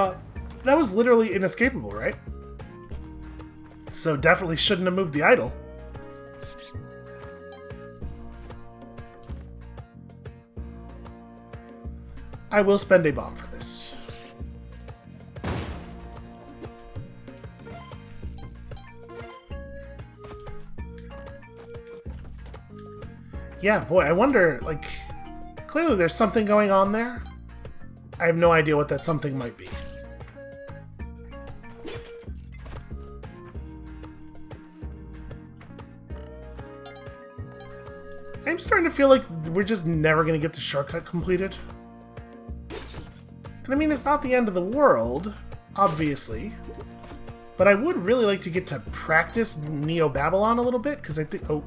literally inescapable, right? So definitely shouldn't have moved the idol. I will spend a bomb for this. Yeah, boy, I wonder, like, clearly there's something going on there. I have no idea what that something might be. I'm starting to feel like we're just never going to get the shortcut completed. And I mean, it's not the end of the world, obviously. But I would really like to get to practice Neo-Babylon a little bit, because I think... Oh.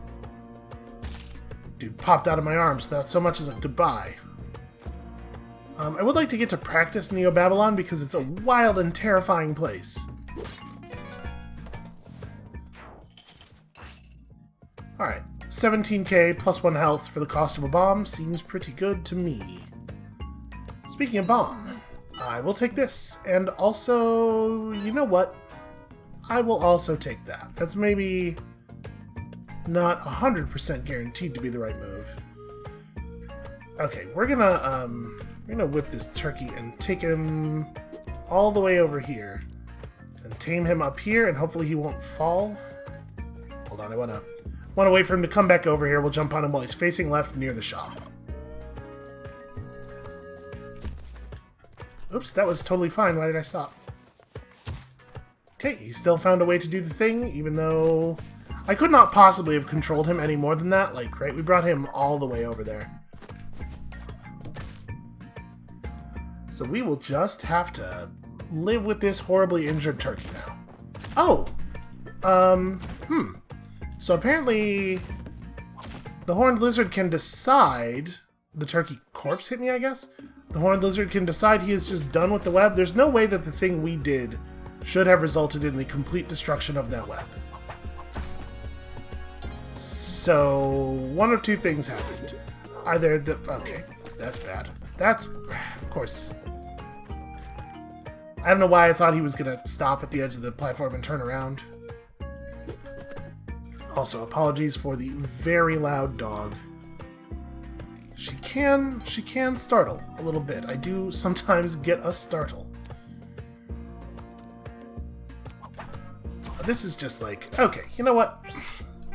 Dude popped out of my arms without so much as a goodbye. I would like to get to practice Neo-Babylon because it's a wild and terrifying place. Alright, 17k plus 1 health for the cost of a bomb seems pretty good to me. Speaking of bomb, I will take this, and also, you know what? I will also take that. That's maybe not 100% guaranteed to be the right move. Okay, we're gonna whip this turkey and take him all the way over here. And tame him up here, and hopefully he won't fall. Hold on, I wanna wait for him to come back over here. We'll jump on him while he's facing left near the shop. Oops, that was totally fine. Why did I stop? Okay, he still found a way to do the thing, even though I could not possibly have controlled him any more than that. Like, right, we brought him all the way over there. So we will just have to live with this horribly injured turkey now. Oh! So apparently the horned lizard can decide... The turkey corpse hit me, I guess? The horned lizard can decide he is just done with the web. There's no way that the thing we did should have resulted in the complete destruction of that web. So, one of two things happened. Either the... Okay, that's bad. That's... Of course... I don't know why I thought he was going to stop at the edge of the platform and turn around. Also, apologies for the very loud dog. She can startle a little bit. I do sometimes get a startle. This is just like... Okay, you know what?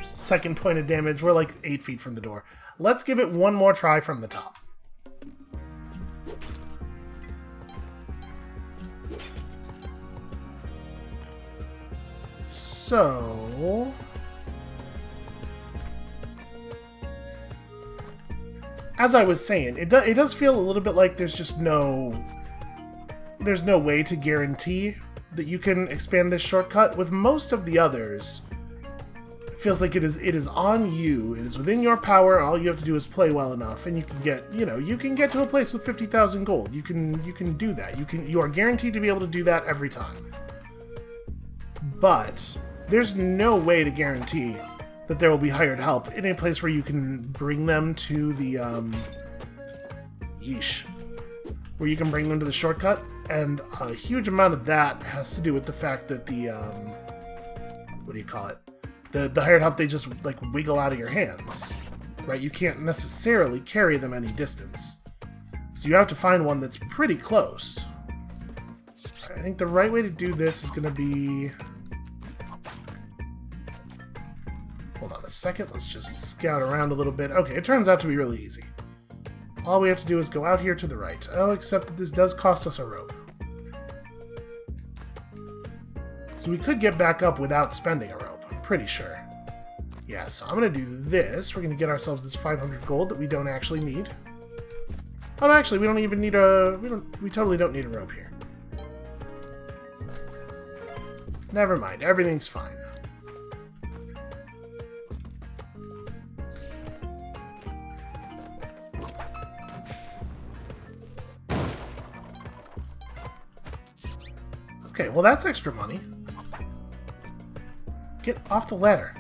Second point of damage. We're like 8 feet from the door. Let's give it one more try from the top. So... As I was saying, it does feel a little bit like there's just no... There's no way to guarantee that you can expand this shortcut. With most of the others, it feels like it is on you. It is within your power. All you have to do is play well enough, and you can get, you can get to a place with 50,000 gold. You can do that. You are guaranteed to be able to do that every time. But there's no way to guarantee that there will be hired help in a place where you can bring them to the where you can bring them to the shortcut. And a huge amount of that has to do with the fact that the, what do you call it? The hired help, they just, like, wiggle out of your hands, right? You can't necessarily carry them any distance. So you have to find one that's pretty close. I think the right way to do this is going to be... Hold on a second. Let's just scout around a little bit. Okay, it turns out to be really easy. All we have to do is go out here to the right. Oh, except that this does cost us a rope. So we could get back up without spending a rope, I'm pretty sure. Yeah, so I'm going to do this. We're going to get ourselves this 500 gold that we don't actually need. Oh, no, actually, we don't even need a... We totally don't need a rope here. Never mind, everything's fine. Okay, well that's extra money. Get off the ladder.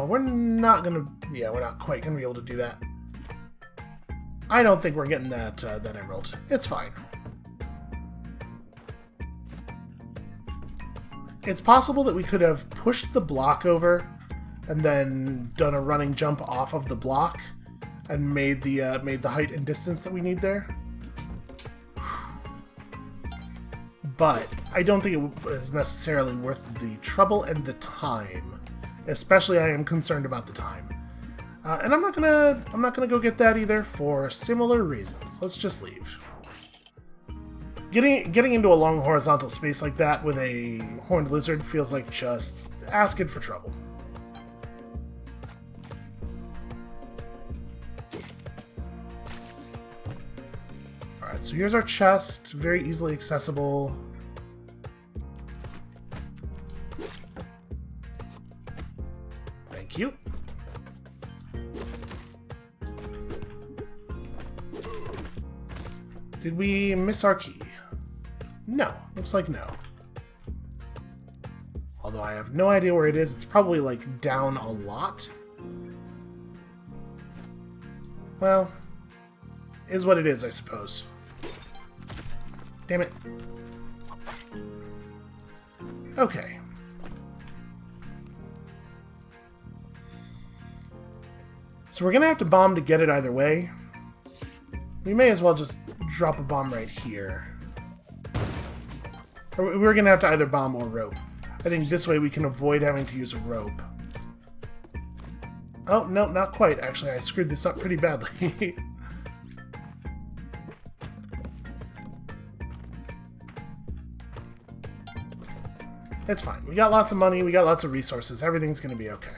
We're not gonna... Yeah, we're not quite gonna be able to do that. I don't think we're getting that, that emerald. It's fine. It's possible that we could have pushed the block over and then done a running jump off of the block and made the height and distance that we need there. But I don't think it is necessarily worth the trouble and the time. Especially, I am concerned about the time, and I'm not gonna go get that either for similar reasons. Let's just leave. Getting into a long horizontal space like that with a horned lizard feels like just asking for trouble. Alright, so here's our chest, very easily accessible. Thank you. Did we miss our key? No, looks like no. Although I have no idea where it is. It's probably like down a lot. Well, is what it is, I suppose. Damn it. Okay. So we're gonna have to bomb to get it either way. We may as well just drop a bomb right here. Or we're gonna have to either bomb or rope. I think this way we can avoid having to use a rope. Oh, no, not quite. Actually, I screwed this up pretty badly. It's fine. We got lots of money, we got lots of resources. Everything's gonna be okay.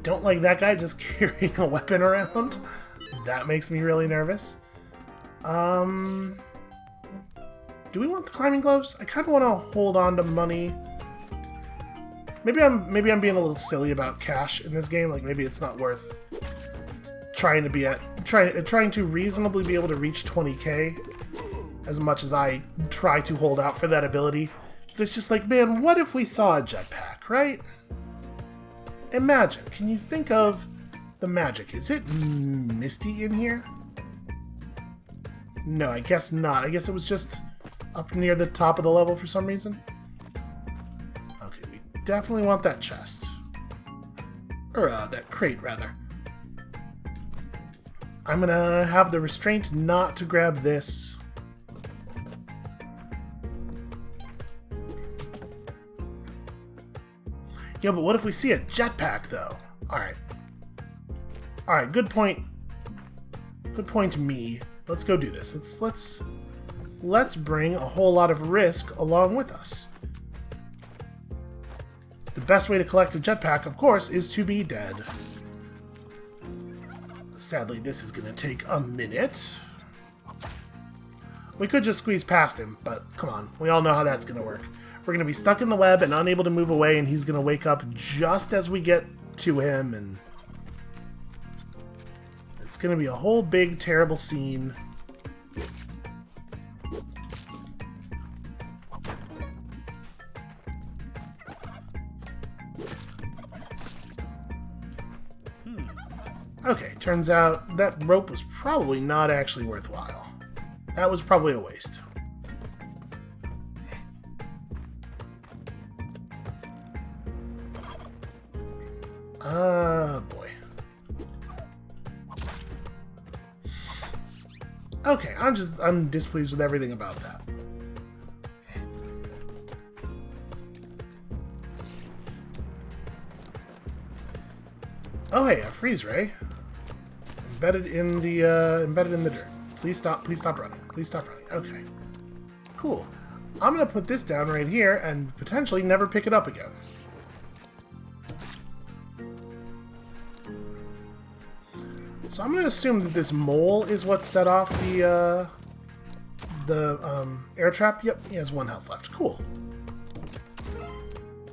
Don't like that guy just carrying a weapon around. That makes me really nervous. Do we want the climbing gloves? I kind of want to hold on to money. Maybe I'm being a little silly about cash in this game. Like maybe it's not worth trying to reasonably be able to reach 20k as much as I try to hold out for that ability. But it's just like, man, what if we saw a jetpack, right? Imagine, can you think of the magic? Is it misty in here? No, I guess not. I guess it was just up near the top of the level for some reason. Okay, we definitely want that chest. Or, that crate, rather. I'm gonna have the restraint not to grab this. Yeah, but what if we see a jetpack, though? Alright. Alright, good point. Good point, me. Let's go do this. Let's bring a whole lot of risk along with us. The best way to collect a jetpack, of course, is to be dead. Sadly, this is going to take a minute. We could just squeeze past him, but come on. We all know how that's going to work. We're going to be stuck in the web and unable to move away, and he's going to wake up just as we get to him, and it's going to be a whole big, terrible scene. Okay, turns out that rope was probably not actually worthwhile. That was probably a waste. Boy. Okay, I'm displeased with everything about that. Oh hey, a freeze ray. Embedded in the dirt. Please stop running. Please stop running. Okay. Cool. I'm gonna put this down right here and potentially never pick it up again. So I'm gonna assume that this mole is what set off the air trap. Yep, he has 1 health left. Cool.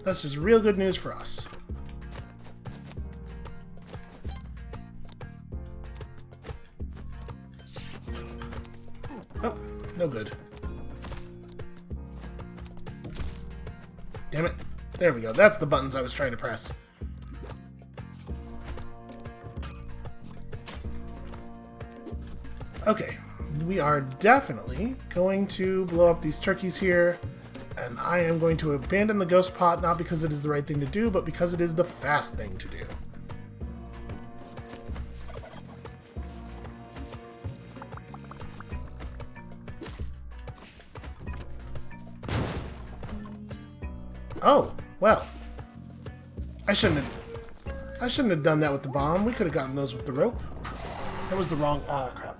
That's just real good news for us. Oh, no good. Damn it. There we go. That's the buttons I was trying to press. Okay, we are definitely going to blow up these turkeys here, and I am going to abandon the ghost pot, not because it is the right thing to do, but because it is the fast thing to do. Oh, well. I shouldn't have done that with the bomb. We could have gotten those with the rope. That was the wrong... Ah, crap.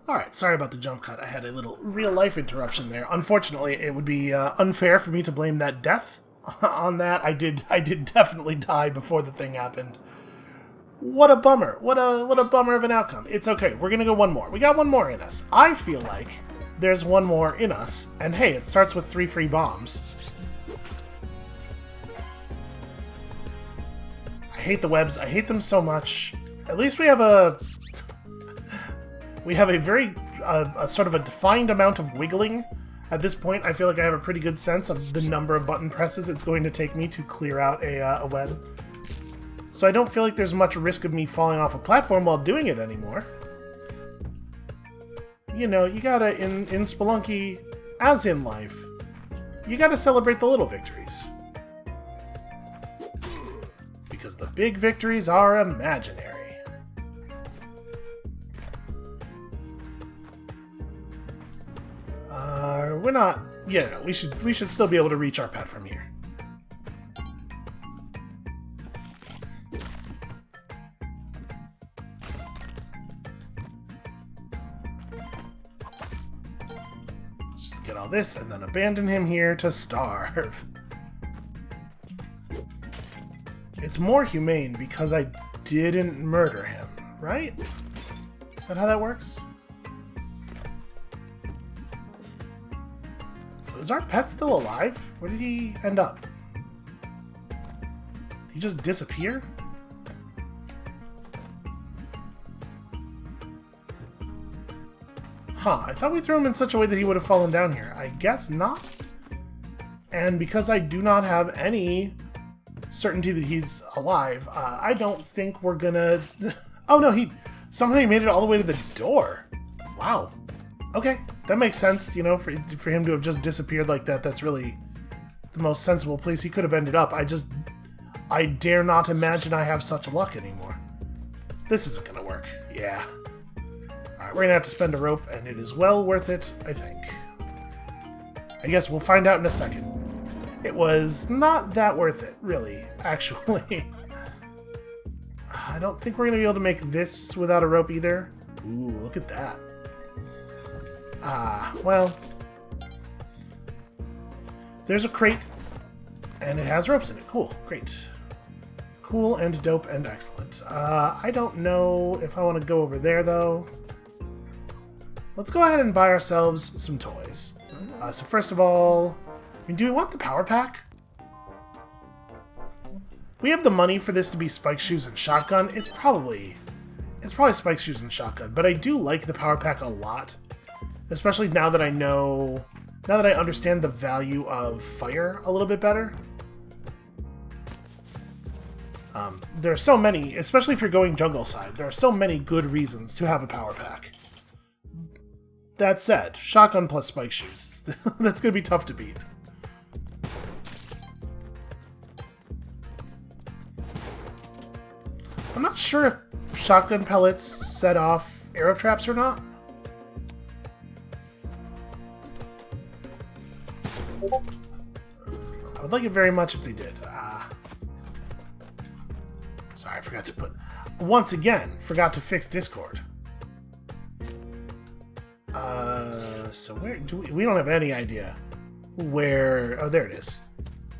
Alright, sorry about the jump cut. I had a little real-life interruption there. Unfortunately, it would be unfair for me to blame that death on that. I did definitely die before the thing happened. What a bummer. What a bummer of an outcome. It's okay. We're gonna go one more. We got one more in us. I feel like there's one more in us. And hey, it starts with 3 free bombs. I hate the webs. I hate them so much. At least we have a... We have a very, sort of a defined amount of wiggling. At this point, I feel like I have a pretty good sense of the number of button presses it's going to take me to clear out a web. So I don't feel like there's much risk of me falling off a platform while doing it anymore. You know, you gotta, in Spelunky, as in life, you gotta celebrate the little victories. Because the big victories are imaginary. We're not... Yeah, no, we should still be able to reach our pet from here. Let's just get all this and then abandon him here to starve. It's more humane because I didn't murder him, right? Is that how that works? Is our pet still alive? Where did he end up? Did he just disappear? Huh, I thought we threw him in such a way that he would have fallen down here. I guess not. And because I do not have any certainty that he's alive, I don't think we're gonna... Oh no, somehow he made it all the way to the door. Wow. Okay, that makes sense, you know, for him to have just disappeared like that. That's really the most sensible place he could have ended up. I dare not imagine I have such luck anymore. This isn't gonna work. Yeah. Alright, we're gonna have to spend a rope, and it is well worth it, I think. I guess we'll find out in a second. It was not that worth it, really, actually. I don't think we're gonna be able to make this without a rope either. Ooh, look at that. Well, there's a crate, and it has ropes in it. Cool, great. Cool and dope and excellent. I don't know if I want to go over there, though. Let's go ahead and buy ourselves some toys. So first of all, I mean, do we want the power pack? We have the money for this to be spike shoes and shotgun. It's probably spike shoes and shotgun, but I do like the power pack a lot. Especially now that I understand the value of fire a little bit better. There are so many, especially if you're going jungle side, there are so many good reasons to have a power pack. That said, shotgun plus spike shoes, that's gonna be tough to beat. I'm not sure if shotgun pellets set off arrow traps or not. I would like it very much if they did. Sorry, I forgot to put... Once again, forgot to fix Discord. So where do we don't have any idea where... Oh, there it is.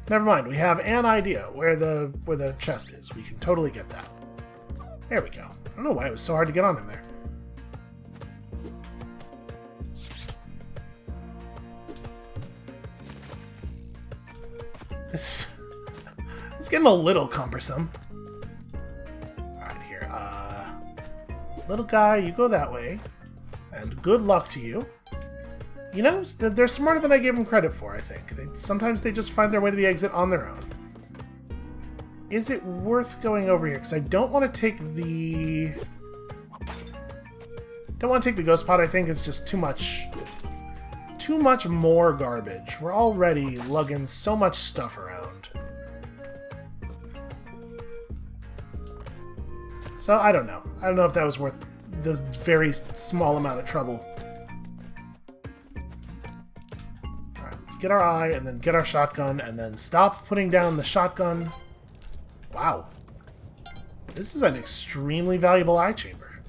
Never mind, we have an idea where the chest is. We can totally get that. There we go. I don't know why it was so hard to get on him there. It's getting a little cumbersome. Alright, here. Little guy, you go that way. And good luck to you. You know, they're smarter than I gave them credit for, I think. Sometimes they just find their way to the exit on their own. Is it worth going over here? Because I don't want to take the... Don't want to take the ghost pod. I think it's just too much more garbage. We're already lugging so much stuff around. So, I don't know. I don't know if that was worth the very small amount of trouble. Alright, let's get our eye, and then get our shotgun, and then stop putting down the shotgun. Wow. This is an extremely valuable eye chamber.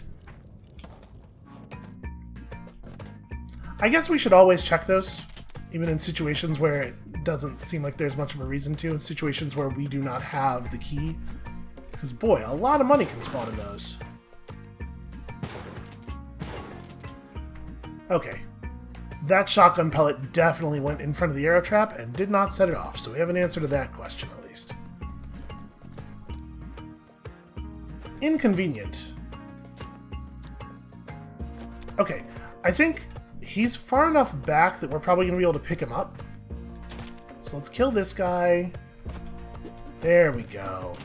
I guess we should always check those, even in situations where it doesn't seem like there's much of a reason to, in situations where we do not have the key. Because, boy, a lot of money can spawn in those. Okay. That shotgun pellet definitely went in front of the arrow trap and did not set it off, so we have an answer to that question, at least. Inconvenient. Okay, I think he's far enough back that we're probably going to be able to pick him up. So let's kill this guy. There we go.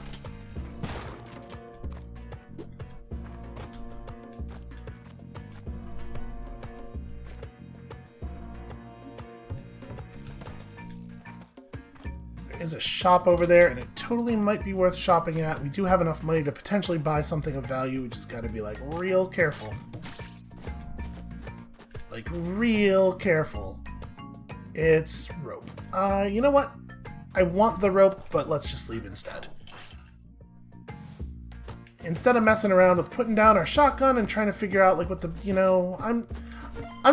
Is a shop over there, and it totally might be worth shopping at. We do have enough money to potentially buy something of value. We just gotta be, like, real careful. Like, real careful. It's rope. You know what? I want the rope, but let's just leave instead. Instead of messing around with putting down our shotgun and trying to figure out, like, what the, you know, I'm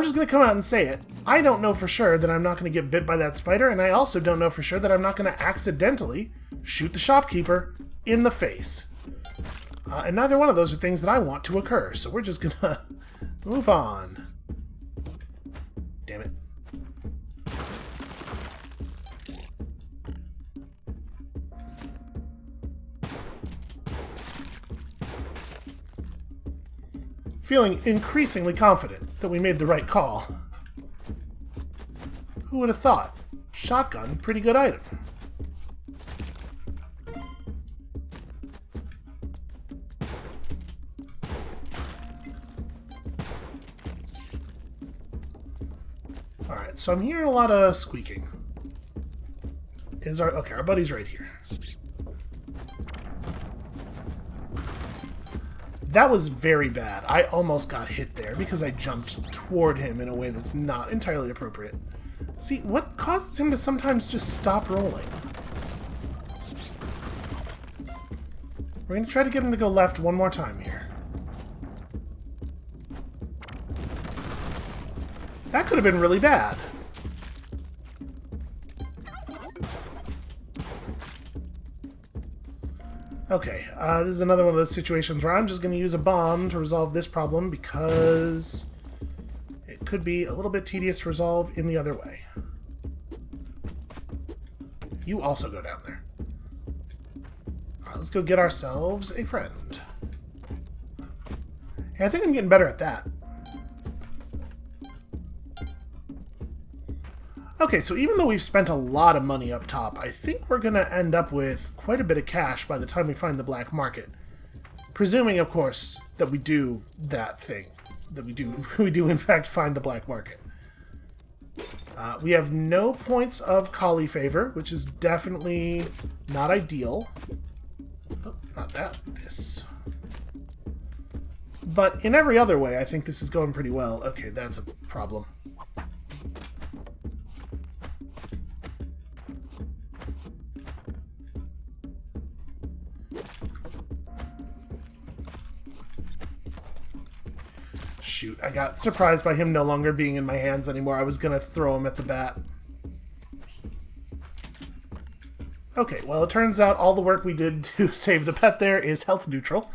just gonna come out and say it. I don't know for sure that I'm not going to get bit by that spider, and I also don't know for sure that I'm not going to accidentally shoot the shopkeeper in the face. And neither one of those are things that I want to occur, so we're just going to move on. Damn it. Feeling increasingly confident that we made the right call. Who would have thought? Shotgun, pretty good item. Alright, so I'm hearing a lot of squeaking. Okay, our buddy's right here. That was very bad. I almost got hit there because I jumped toward him in a way that's not entirely appropriate. See, what causes him to sometimes just stop rolling? We're going to try to get him to go left one more time here. That could have been really bad. Okay, this is another one of those situations where I'm just going to use a bomb to resolve this problem because it could be a little bit tedious to resolve in the other way. You also go down there. Alright, let's go get ourselves a friend. Hey, I think I'm getting better at that. Okay, so even though we've spent a lot of money up top, I think we're going to end up with quite a bit of cash by the time we find the black market. Presuming, of course, that we do that thing. That we do in fact find the black market. We have no points of collie favor, which is definitely not ideal. Oh, not that. This. But in every other way, I think this is going pretty well. Okay, that's a problem. Shoot, I got surprised by him no longer being in my hands anymore. I was gonna throw him at the bat. Okay, well, it turns out all the work we did to save the pet there is health neutral.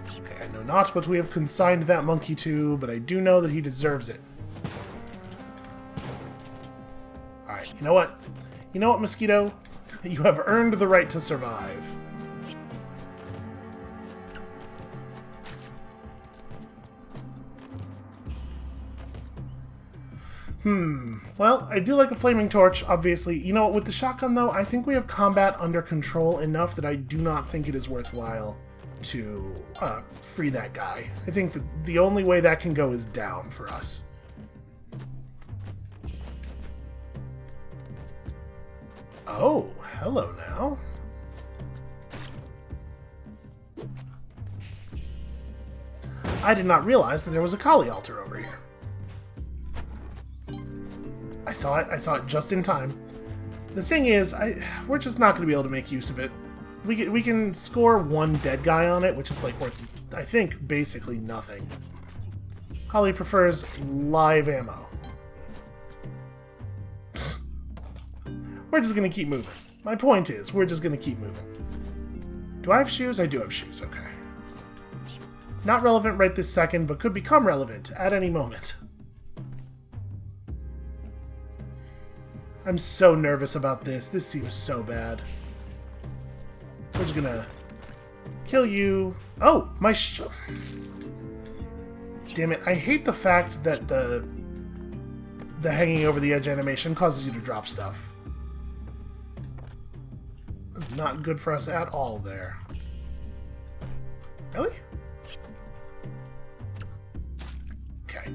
Okay, I know not what we have consigned that monkey to, but I do know that he deserves it. Alright, you know what? You know what, Mosquito? You have earned the right to survive. Well, I do like a flaming torch, obviously. You know what, with the shotgun, though, I think we have combat under control enough that I do not think it is worthwhile to free that guy. I think that the only way that can go is down for us. Oh, hello now. I did not realize that there was a Kali altar over here. I saw it just in time. The thing is, we're just not going to be able to make use of it. We can score one dead guy on it, which is like worth, I think, basically nothing. Kali prefers live ammo. We're just going to keep moving. My point is, we're just going to keep moving. Do I have shoes? I do have shoes, okay. Not relevant right this second, but could become relevant at any moment. I'm so nervous about this. This seems so bad. We're just gonna kill you. Oh, my damn it. I hate the fact that the hanging over the edge animation causes you to drop stuff. That's not good for us at all there. Really? Okay.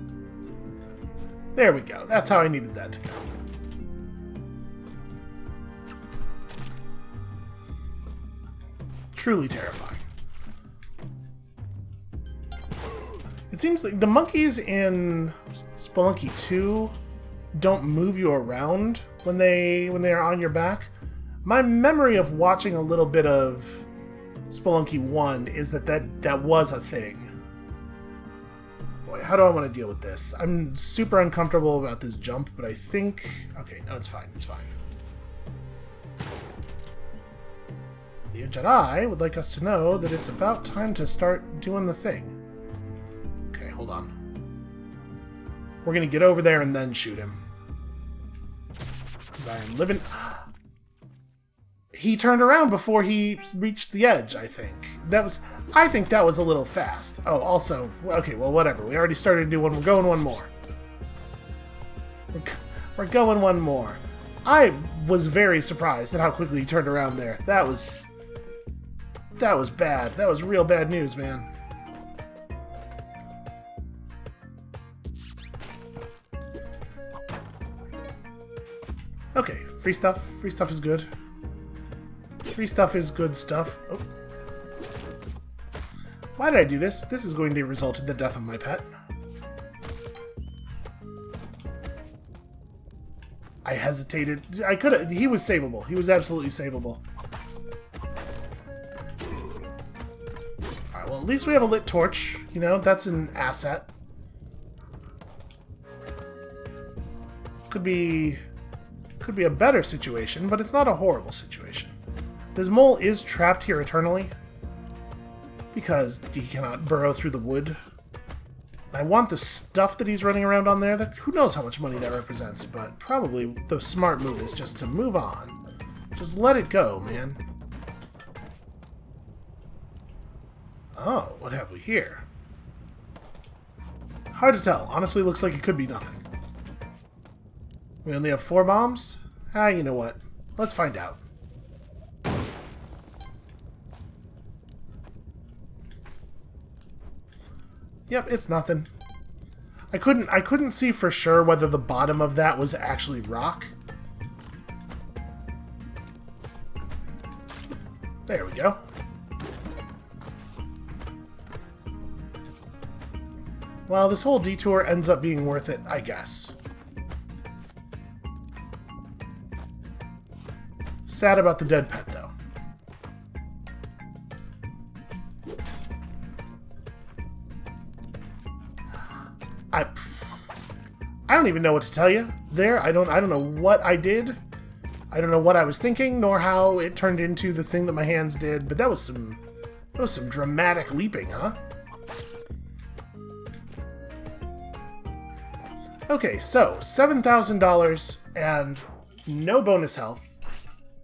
There we go. That's how I needed that to go. Truly terrifying. It seems like the monkeys in Spelunky 2 don't move you around when they are on your back. My memory of watching a little bit of Spelunky 1 is that was a thing. Boy, how do I want to deal with this? I'm super uncomfortable about this jump, but I think... Okay, no, it's fine. It's fine. The Jedi would like us to know that it's about time to start doing the thing. Okay, hold on. We're gonna get over there and then shoot him. Because I am living... He turned around before he reached the edge, I think. I think that was a little fast. Oh, also... Okay, well, whatever. We already started to do one. We're going one more. We're going one more. I was very surprised at how quickly he turned around there. That was bad. That was real bad news, man. Okay, free stuff. Free stuff is good. Free stuff is good stuff. Oh. Why did I do this? This is going to result in the death of my pet. I hesitated. I could have... He was savable. He was absolutely savable. Alright, well, at least we have a lit torch. You know, that's an asset. Could be a better situation, but it's not a horrible situation. This mole is trapped here eternally because he cannot burrow through the wood. I want the stuff that he's running around on there. That who knows how much money that represents, but probably the smart move is just to move on. Just let it go, man. Oh, what have we here? Hard to tell. Honestly, looks like it could be nothing. We only have 4 bombs? Ah, you know what? Let's find out. Yep, it's nothing. I couldn't see for sure whether the bottom of that was actually rock. There we go. Well, this whole detour ends up being worth it, I guess. Sad about the dead pet, though. I don't even know what to tell you there. I don't know what I did. I don't know what I was thinking, nor how it turned into the thing that my hands did, but that was some dramatic leaping, huh? Okay, so $7,000 and no bonus health,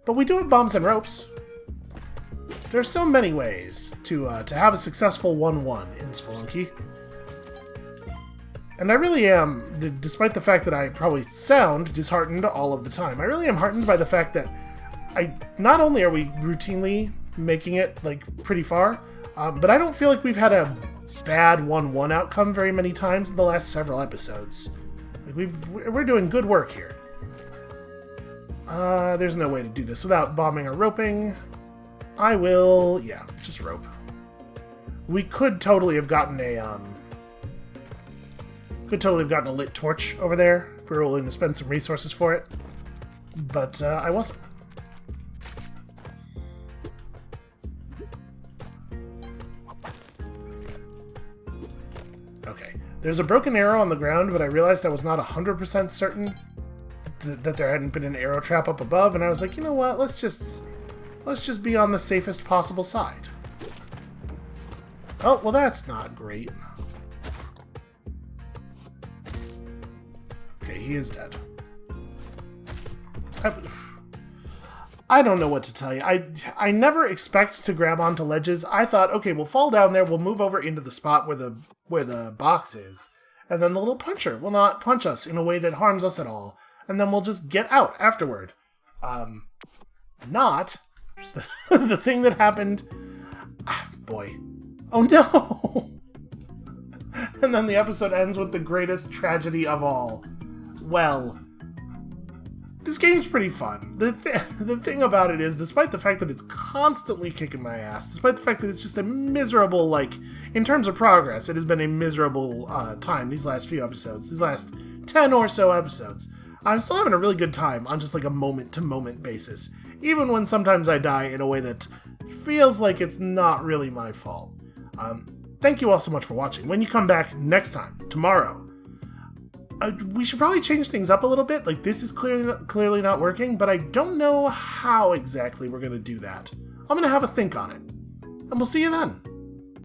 but we do have bombs and ropes. There's so many ways to have a successful 1-1 in Spelunky. And I really am, despite the fact that I probably sound disheartened all of the time, I really am heartened by the fact that not only are we routinely making it, like, pretty far, but I don't feel like we've had a bad 1-1 outcome very many times in the last several episodes. Like, we're doing good work here. There's no way to do this without bombing or roping. I will, yeah, just rope. We could totally have gotten a, lit torch over there if we were willing to spend some resources for it. But, I wasn't. Okay. There's a broken arrow on the ground, but I realized I was not 100% certain that there hadn't been an arrow trap up above, and I was like, you know what, let's just be on the safest possible side. Oh, well that's not great. Okay, he is dead. I don't know what to tell you. I never expect to grab onto ledges. I thought, okay, we'll fall down there, we'll move over into the spot where the box is, and then the little puncher will not punch us in a way that harms us at all, and then we'll just get out afterward. Not. The thing that happened... boy. Oh no! And then the episode ends with the greatest tragedy of all. Well, this game's pretty fun. The thing about it is, despite the fact that it's constantly kicking my ass, despite the fact that it's just a miserable, like, in terms of progress, it has been a miserable time these last few episodes, these last 10 or so episodes. I'm still having a really good time on just like a moment-to-moment basis, even when sometimes I die in a way that feels like it's not really my fault. Thank you all so much for watching. When you come back next time, tomorrow, we should probably change things up a little bit. Like, this is clearly not working, but I don't know how exactly we're going to do that. I'm going to have a think on it. And we'll see you then.